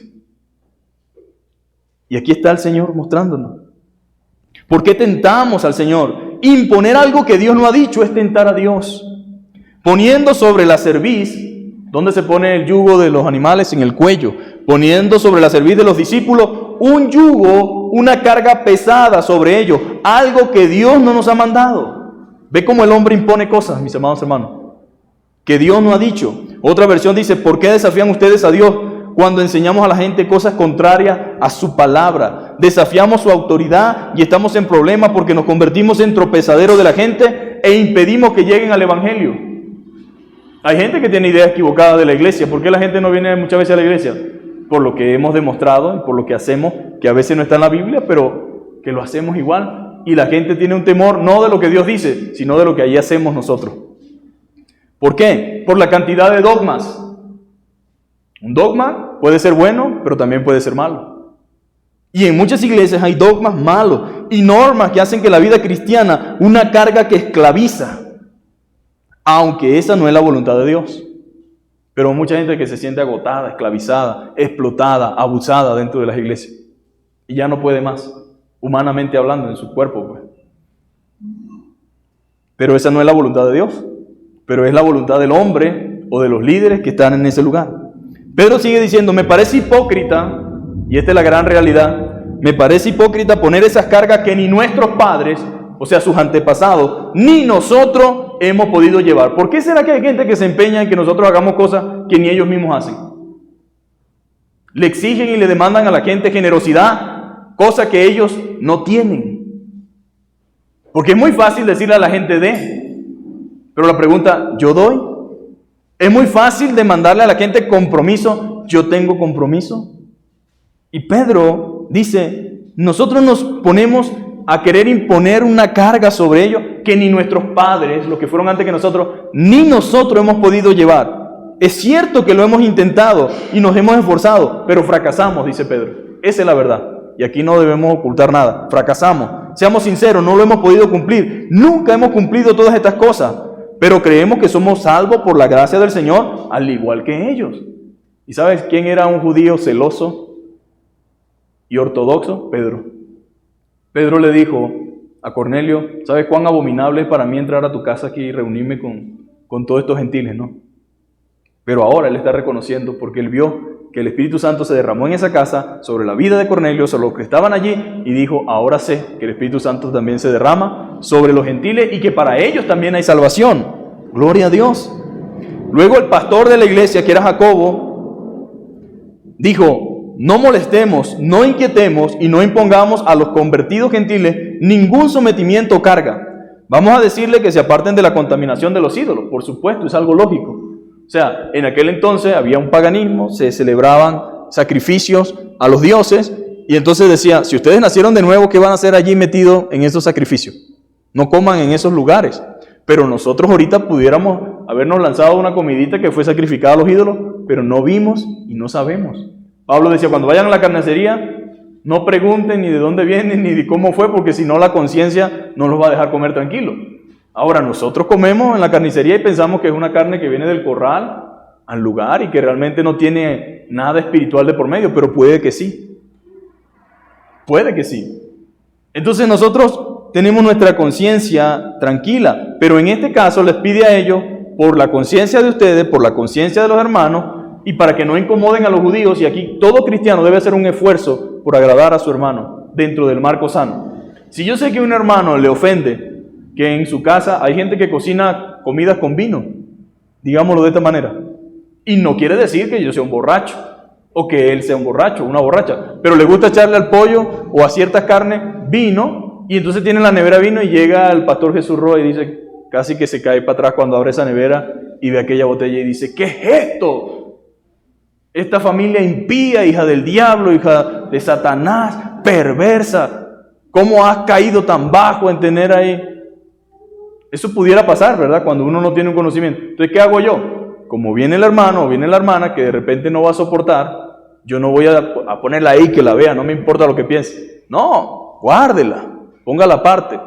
Y aquí está el Señor mostrándonos. ¿Por qué tentamos al Señor? Imponer algo que Dios no ha dicho es tentar a Dios. Poniendo sobre la cerviz, ¿dónde se pone el yugo de los animales? En el cuello. Poniendo sobre la cerviz de los discípulos un yugo, una carga pesada sobre ellos, algo que Dios no nos ha mandado. ¿Ve cómo el hombre impone cosas, mis amados hermanos? Que Dios no ha dicho. Otra versión dice, ¿por qué desafían ustedes a Dios cuando enseñamos a la gente cosas contrarias a su palabra? Desafiamos su autoridad y estamos en problemas porque nos convertimos en tropezadero de la gente e impedimos que lleguen al Evangelio. Hay gente que tiene ideas equivocadas de la iglesia. ¿Por qué la gente no viene muchas veces a la iglesia? Por lo que hemos demostrado y por lo que hacemos, que a veces no está en la Biblia, pero que lo hacemos igual. Y la gente tiene un temor no de lo que Dios dice, sino de lo que allí hacemos nosotros. ¿Por qué? Por la cantidad de dogmas. Un dogma puede ser bueno, pero también puede ser malo. Y en muchas iglesias hay dogmas malos y normas que hacen que la vida cristiana una carga que esclaviza. Aunque esa no es la voluntad de Dios. Pero mucha gente que se siente agotada, esclavizada, explotada, abusada dentro de las iglesias. Y ya no puede más, humanamente hablando, en su cuerpo, pues. Pero esa no es la voluntad de Dios. Pero es la voluntad del hombre o de los líderes que están en ese lugar. Pedro sigue diciendo, me parece hipócrita, y esta es la gran realidad, me parece hipócrita poner esas cargas que ni nuestros padres, o sea, sus antepasados, ni nosotros hemos podido llevar. ¿Por qué será que hay gente que se empeña en que nosotros hagamos cosas que ni ellos mismos hacen? Le exigen y le demandan a la gente generosidad, cosa que ellos no tienen. Porque es muy fácil decirle a la gente dé, pero la pregunta, ¿yo doy? Es muy fácil demandarle a la gente compromiso, ¿yo tengo compromiso? Y Pedro dice, nosotros nos ponemos a querer imponer una carga sobre ellos que ni nuestros padres, los que fueron antes que nosotros, ni nosotros hemos podido llevar. Es cierto que lo hemos intentado y nos hemos esforzado, pero fracasamos, dice Pedro. Esa es la verdad. Y aquí no debemos ocultar nada. Fracasamos. seamos sinceros, no lo hemos podido cumplir. Nunca hemos cumplido todas estas cosas, pero creemos que somos salvos por la gracia del Señor, al igual que ellos. ¿Y sabes quién era un judío celoso y ortodoxo? Pedro. Pedro le dijo a Cornelio, ¿sabes cuán abominable es para mí entrar a tu casa aquí y reunirme con todos estos gentiles, no? Pero ahora él está reconociendo porque él vio que el Espíritu Santo se derramó en esa casa sobre la vida de Cornelio, sobre los que estaban allí, y dijo, ahora sé que el Espíritu Santo también se derrama sobre los gentiles y que para ellos también hay salvación. Gloria a Dios. Luego el pastor de la iglesia, que era Jacobo, dijo, no molestemos, no inquietemos y no impongamos a los convertidos gentiles ningún sometimiento o carga. Vamos a decirle que se aparten de la contaminación de los ídolos. Por supuesto, es algo lógico. O sea, en aquel entonces había un paganismo, se celebraban sacrificios a los dioses, y entonces decía, si ustedes nacieron de nuevo, ¿qué van a hacer allí metidos en esos sacrificios? No coman en esos lugares. Pero nosotros ahorita pudiéramos habernos lanzado una comidita que fue sacrificada a los ídolos, pero no vimos y no sabemos. Pablo decía, cuando vayan a la carnicería, no pregunten ni de dónde vienen ni de cómo fue, porque si no la conciencia no los va a dejar comer tranquilo. Ahora, nosotros comemos en la carnicería y pensamos que es una carne que viene del corral al lugar y que realmente no tiene nada espiritual de por medio, pero puede que sí. Puede que sí. Entonces nosotros tenemos nuestra conciencia tranquila, pero en este caso les pide a ellos, por la conciencia de ustedes, por la conciencia de los hermanos, y para que no incomoden a los judíos, y aquí todo cristiano debe hacer un esfuerzo por agradar a su hermano, dentro del marco sano. Si yo sé que un hermano le ofende que en su casa hay gente que cocina comidas con vino, digámoslo de esta manera, y no quiere decir que yo sea un borracho, o que él sea un borracho, una borracha, pero le gusta echarle al pollo o a ciertas carnes vino, y entonces tiene en la nevera vino y llega el pastor Jesús Roa y dice, casi que se cae para atrás cuando abre esa nevera y ve aquella botella y dice, ¿qué es esto? Esta familia impía, hija del diablo, hija de Satanás, perversa, ¿cómo has caído tan bajo en tener ahí? Eso pudiera pasar, ¿verdad? Cuando uno no tiene un conocimiento. Entonces, ¿qué hago yo? Como viene el hermano o viene la hermana que de repente no va a soportar, yo no voy a ponerla ahí que la vea, no me importa lo que piense. No, guárdela, póngala aparte.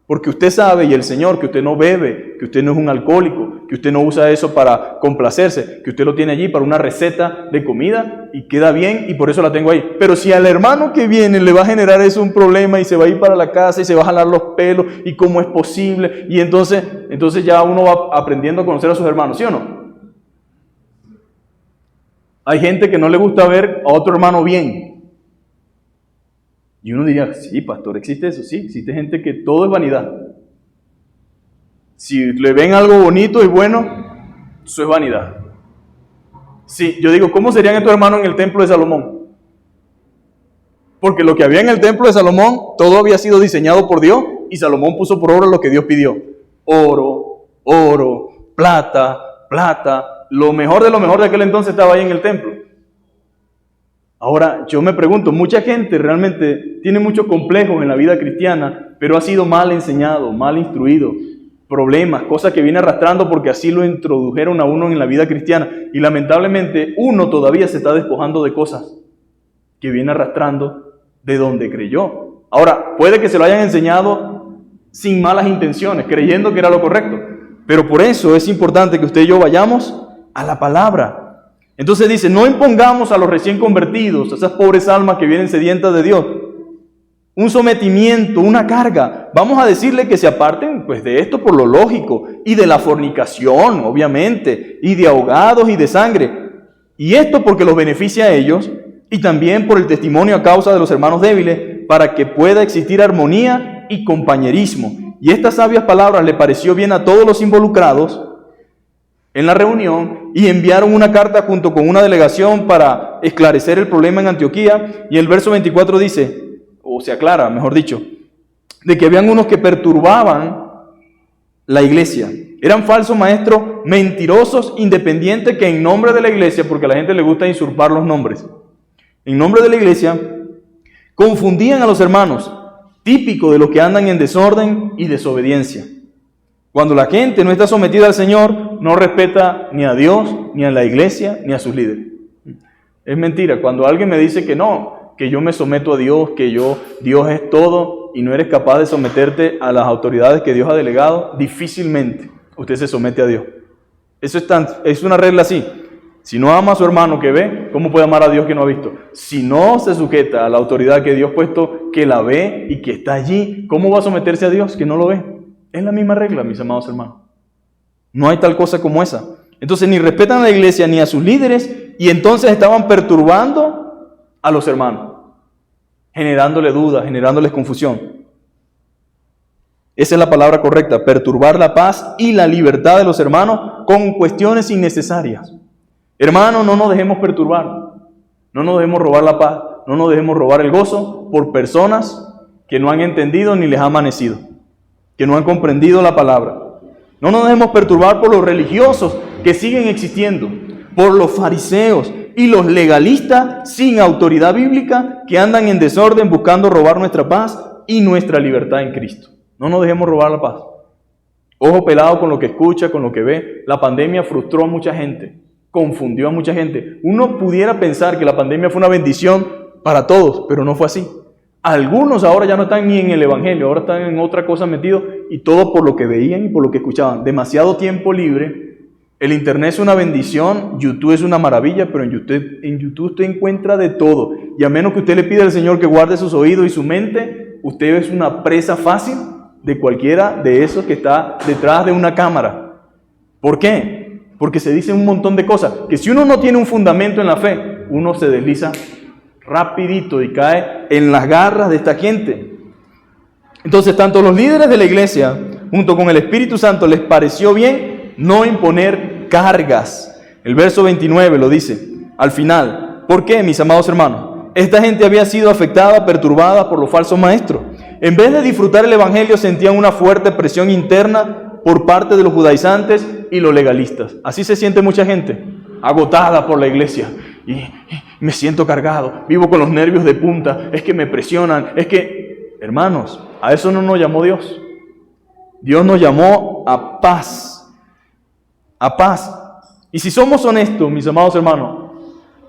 Porque usted sabe, y el Señor, que usted no bebe, que usted no es un alcohólico, que usted no usa eso para complacerse, que usted lo tiene allí para una receta de comida y queda bien y por eso la tengo ahí. Pero si al hermano que viene le va a generar eso un problema y se va a ir para la casa y se va a jalar los pelos y cómo es posible, y entonces ya uno va aprendiendo a conocer a sus hermanos, ¿sí o no? Hay gente que no le gusta ver a otro hermano bien. Y uno diría, sí, pastor, ¿existe eso? Sí, existe gente que todo es vanidad. Si le ven algo bonito y bueno, eso es vanidad. Sí, yo digo, ¿cómo serían estos hermanos en el templo de Salomón? Porque lo que había en el templo de Salomón, todo había sido diseñado por Dios y Salomón puso por obra lo que Dios pidió. Oro, plata, lo mejor de aquel entonces estaba ahí en el templo. Ahora, yo me pregunto, mucha gente realmente tiene muchos complejos en la vida cristiana, pero ha sido mal enseñado, mal instruido, problemas, cosas que viene arrastrando porque así lo introdujeron a uno en la vida cristiana. Y lamentablemente uno todavía se está despojando de cosas que viene arrastrando de donde creyó. Ahora, puede que se lo hayan enseñado sin malas intenciones, creyendo que era lo correcto, pero por eso es importante que usted y yo vayamos a la palabra. Entonces dice, no impongamos a los recién convertidos, a esas pobres almas que vienen sedientas de Dios, un sometimiento, una carga. Vamos a decirle que se aparten pues de esto por lo lógico, y de la fornicación, obviamente, y de ahogados y de sangre. Y esto porque los beneficia a ellos, y también por el testimonio a causa de los hermanos débiles, para que pueda existir armonía y compañerismo. Y estas sabias palabras le pareció bien a todos los involucrados en la reunión, y enviaron una carta junto con una delegación para esclarecer el problema en Antioquía. Y el verso 24 dice, o se aclara, mejor dicho, de que habían unos que perturbaban la iglesia. Eran falsos maestros, mentirosos, independientes, que en nombre de la iglesia, porque a la gente le gusta usurpar los nombres, en nombre de la iglesia, confundían a los hermanos, típico de los que andan en desorden y desobediencia. Cuando la gente no está sometida al Señor, no respeta ni a Dios, ni a la iglesia, ni a sus líderes. Es mentira. Cuando alguien me dice que no, que yo me someto a Dios, que Dios es todo, y no eres capaz de someterte a las autoridades que Dios ha delegado, difícilmente usted se somete a Dios. Eso es una regla así. Si no ama a su hermano que ve, ¿cómo puede amar a Dios que no ha visto? Si no se sujeta a la autoridad que Dios ha puesto, que la ve y que está allí, ¿cómo va a someterse a Dios que no lo ve? Es la misma regla, mis amados hermanos. No hay tal cosa como esa. Entonces ni respetan a la iglesia ni a sus líderes, y entonces estaban perturbando a los hermanos, generándole dudas, generándoles confusión. Esa es la palabra correcta, perturbar la paz y la libertad de los hermanos con cuestiones innecesarias. Hermanos, no nos dejemos perturbar, no nos dejemos robar la paz, no nos dejemos robar el gozo por personas que no han entendido ni les ha amanecido, que no han comprendido la palabra. No nos dejemos perturbar por los religiosos que siguen existiendo, por los fariseos y los legalistas sin autoridad bíblica que andan en desorden buscando robar nuestra paz y nuestra libertad en Cristo. No nos dejemos robar la paz. Ojo pelado con lo que escucha, con lo que ve. La pandemia frustró a mucha gente, confundió a mucha gente. Uno pudiera pensar que la pandemia fue una bendición para todos, pero no fue así. Algunos ahora ya no están ni en el evangelio, ahora están en otra cosa metidos, y todo por lo que veían y por lo que escuchaban. Demasiado tiempo libre. El internet es una bendición, YouTube es una maravilla, pero en YouTube usted encuentra de todo. Y a menos que usted le pida al Señor que guarde sus oídos y su mente, usted es una presa fácil de cualquiera de esos que está detrás de una cámara. ¿Por qué? Porque se dicen un montón de cosas, que si uno no tiene un fundamento en la fe, uno se desliza rapidito y cae en las garras de esta gente. Entonces, tanto los líderes de la iglesia, junto con el Espíritu Santo, les pareció bien no imponer cargas. El verso 29 lo dice, al final. ¿Por qué, mis amados hermanos? Esta gente había sido afectada, perturbada por los falsos maestros. En vez de disfrutar el evangelio, sentían una fuerte presión interna por parte de los judaizantes y los legalistas. Así se siente mucha gente, agotada por la iglesia. Y me siento cargado, vivo con los nervios de punta, es que me presionan, es que, hermanos, a eso no nos llamó Dios. Dios nos llamó a paz, a paz. Y si somos honestos, mis amados hermanos,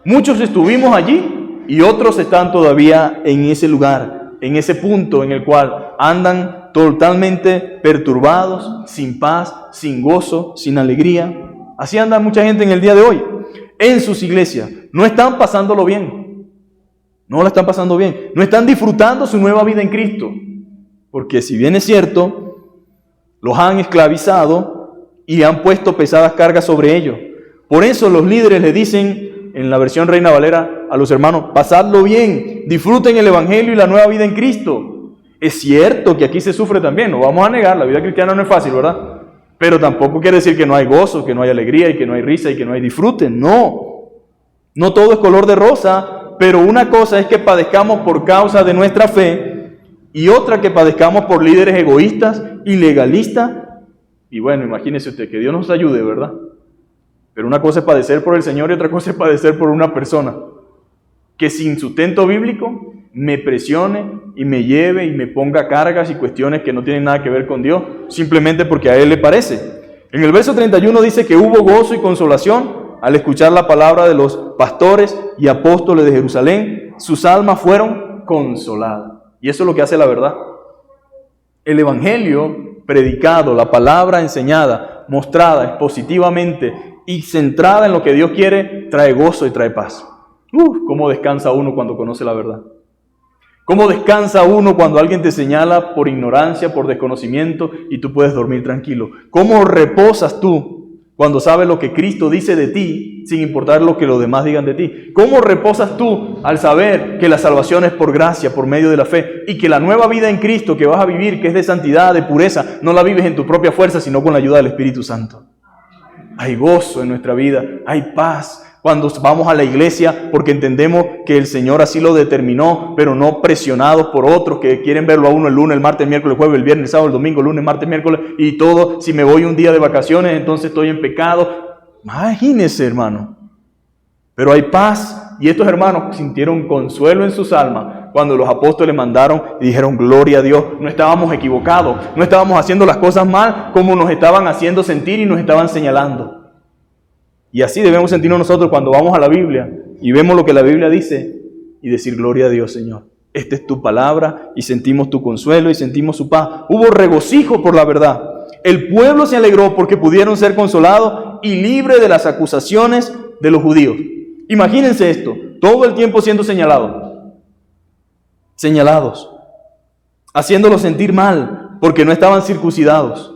muchos estuvimos allí y otros están todavía en ese lugar, en ese punto en el cual andan totalmente perturbados, sin paz, sin gozo, sin alegría. Así anda mucha gente en el día de hoy, en sus iglesias. No están pasándolo bien, no la están pasando bien, no están disfrutando su nueva vida en Cristo. Porque si bien es cierto, los han esclavizado y han puesto pesadas cargas sobre ellos. Por eso los líderes le dicen, en la versión Reina Valera, a los hermanos, pasadlo bien, disfruten el evangelio y la nueva vida en Cristo. Es cierto que aquí se sufre también, no vamos a negar, la vida cristiana no es fácil, ¿verdad? Pero tampoco quiere decir que no hay gozo, que no hay alegría y que no hay risa y que no hay disfrute. No, no todo es color de rosa, pero una cosa es que padezcamos por causa de nuestra fe y otra que padezcamos por líderes egoístas y legalistas. Y bueno, imagínese usted, que Dios nos ayude, ¿verdad? Pero una cosa es padecer por el Señor y otra cosa es padecer por una persona que sin sustento bíblico me presione y me lleve y me ponga cargas y cuestiones que no tienen nada que ver con Dios, simplemente porque a Él le parece. En el verso 31 dice que hubo gozo y consolación al escuchar la palabra de los pastores y apóstoles de Jerusalén. Sus almas fueron consoladas. Y eso es lo que hace la verdad. El evangelio predicado, la palabra enseñada, mostrada expositivamente y centrada en lo que Dios quiere, trae gozo y trae paz. ¿Cómo descansa uno cuando conoce la verdad? ¿Cómo descansa uno cuando alguien te señala por ignorancia, por desconocimiento y tú puedes dormir tranquilo? ¿Cómo reposas tú cuando sabes lo que Cristo dice de ti sin importar lo que los demás digan de ti? ¿Cómo reposas tú al saber que la salvación es por gracia, por medio de la fe, y que la nueva vida en Cristo que vas a vivir, que es de santidad, de pureza, no la vives en tu propia fuerza, sino con la ayuda del Espíritu Santo? Hay gozo en nuestra vida, hay paz cuando vamos a la iglesia porque entendemos que el Señor así lo determinó, pero no presionados por otros que quieren verlo a uno el lunes, el martes, el miércoles, el jueves, el viernes, el sábado, el domingo, el lunes, martes, miércoles y todo. Si me voy un día de vacaciones, entonces estoy en pecado. Imagínense, hermano. Pero hay paz y estos hermanos sintieron consuelo en sus almas cuando los apóstoles mandaron y dijeron, gloria a Dios, no estábamos equivocados, no estábamos haciendo las cosas mal como nos estaban haciendo sentir y nos estaban señalando. Y así debemos sentirnos nosotros cuando vamos a la Biblia y vemos lo que la Biblia dice y decir gloria a Dios, Señor. Esta es tu palabra y sentimos tu consuelo y sentimos su paz. Hubo regocijo por la verdad. El pueblo se alegró porque pudieron ser consolados y libres de las acusaciones de los judíos. Imagínense esto, todo el tiempo siendo señalados, haciéndolos sentir mal porque no estaban circuncidados,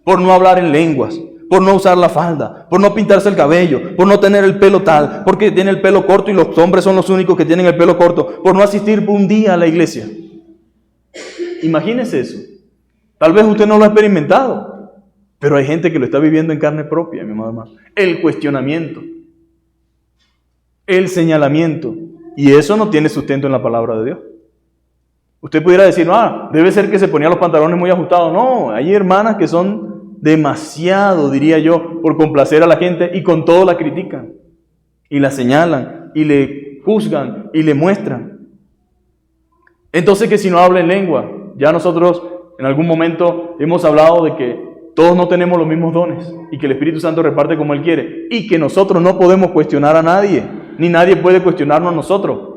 por no hablar en lenguas, por no usar la falda, por no pintarse el cabello, por no tener el pelo tal, porque tiene el pelo corto y los hombres son los únicos que tienen el pelo corto, por no asistir un día a la iglesia. Imagínense eso. Tal vez usted no lo ha experimentado, pero hay gente que lo está viviendo en carne propia, mi amado hermano. El cuestionamiento, el señalamiento, y eso no tiene sustento en la palabra de Dios. Usted pudiera decir, no, debe ser que se ponía los pantalones muy ajustados. No, hay hermanas que son demasiado, diría yo, por complacer a la gente y con todo la critican y la señalan y le juzgan y le muestran. Entonces que si no habla en lengua, ya nosotros en algún momento hemos hablado de que todos no tenemos los mismos dones y que el Espíritu Santo reparte como Él quiere y que nosotros no podemos cuestionar a nadie, ni nadie puede cuestionarnos a nosotros.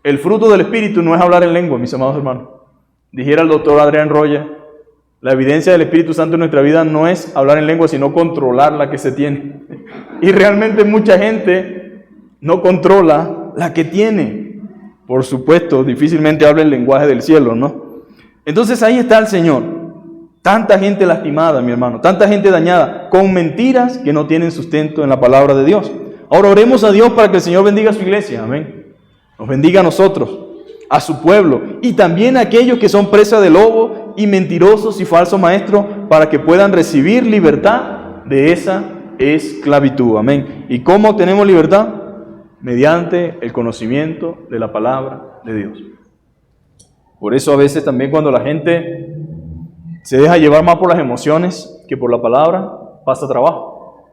El fruto del Espíritu no es hablar en lengua, mis amados hermanos. Dijera el doctor Adrián Roya, la evidencia del Espíritu Santo en nuestra vida no es hablar en lengua, sino controlar la que se tiene. Y realmente mucha gente no controla la que tiene. Por supuesto, difícilmente habla el lenguaje del cielo, ¿no? Entonces ahí está el Señor. Tanta gente lastimada, mi hermano, tanta gente dañada, con mentiras que no tienen sustento en la palabra de Dios. Ahora oremos a Dios para que el Señor bendiga a su iglesia, amén. Nos bendiga a nosotros, a su pueblo, y también a aquellos que son presa de lobo y mentirosos y falsos maestros, para que puedan recibir libertad de esa esclavitud, amén. ¿Y cómo obtenemos libertad? Mediante el conocimiento de la palabra de Dios. Por eso a veces también cuando la gente se deja llevar más por las emociones que por la palabra, pasa trabajo.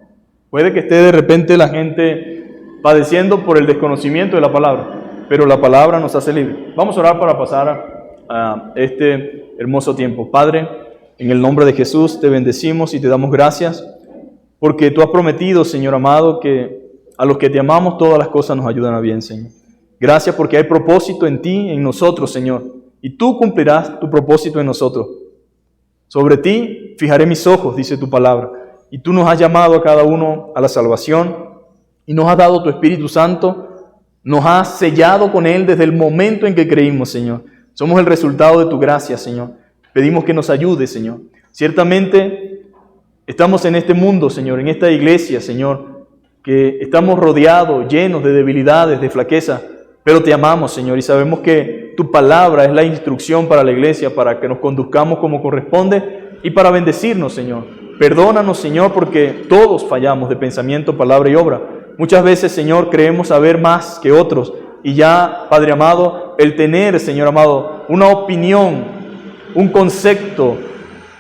Puede que esté de repente la gente padeciendo por el desconocimiento de la palabra, pero la palabra nos hace libres. Vamos a orar para pasar a este hermoso tiempo. Padre, en el nombre de Jesús te bendecimos y te damos gracias porque tú has prometido, Señor amado, que a los que te amamos todas las cosas nos ayudan a bien, Señor. Gracias porque hay propósito en ti, en nosotros, Señor, y tú cumplirás tu propósito en nosotros. Sobre ti fijaré mis ojos, dice tu palabra, y tú nos has llamado a cada uno a la salvación y nos has dado tu Espíritu Santo. Nos has sellado con Él desde el momento en que creímos, Señor. Somos el resultado de tu gracia, Señor. Pedimos que nos ayudes, Señor. Ciertamente estamos en este mundo, Señor, en esta iglesia, Señor, que estamos rodeados, llenos de debilidades, de flaqueza, pero te amamos, Señor, y sabemos que tu palabra es la instrucción para la iglesia, para que nos conduzcamos como corresponde y para bendecirnos, Señor. Perdónanos, Señor, porque todos fallamos de pensamiento, palabra y obra. Muchas veces, Señor, creemos saber más que otros y ya, Padre amado, el tener, Señor amado, una opinión, un concepto,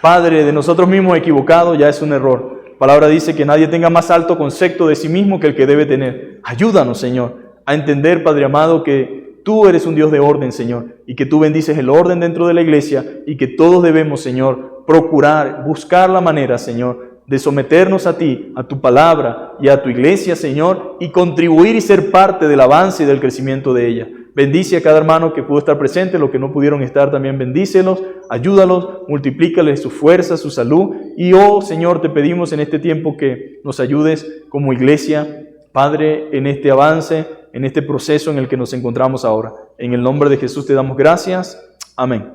Padre, de nosotros mismos equivocado ya es un error. La palabra dice que nadie tenga más alto concepto de sí mismo que el que debe tener. Ayúdanos, Señor, a entender, Padre amado, que tú eres un Dios de orden, Señor, y que tú bendices el orden dentro de la iglesia y que todos debemos, Señor, procurar, buscar la manera, Señor, de someternos a ti, a tu palabra y a tu iglesia, Señor, y contribuir y ser parte del avance y del crecimiento de ella. Bendice a cada hermano que pudo estar presente, los que no pudieron estar también bendícelos, ayúdalos, multiplícales su fuerza, su salud, y oh Señor, te pedimos en este tiempo que nos ayudes como iglesia, Padre, en este avance, en este proceso en el que nos encontramos ahora. En el nombre de Jesús te damos gracias. Amén.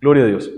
Gloria a Dios.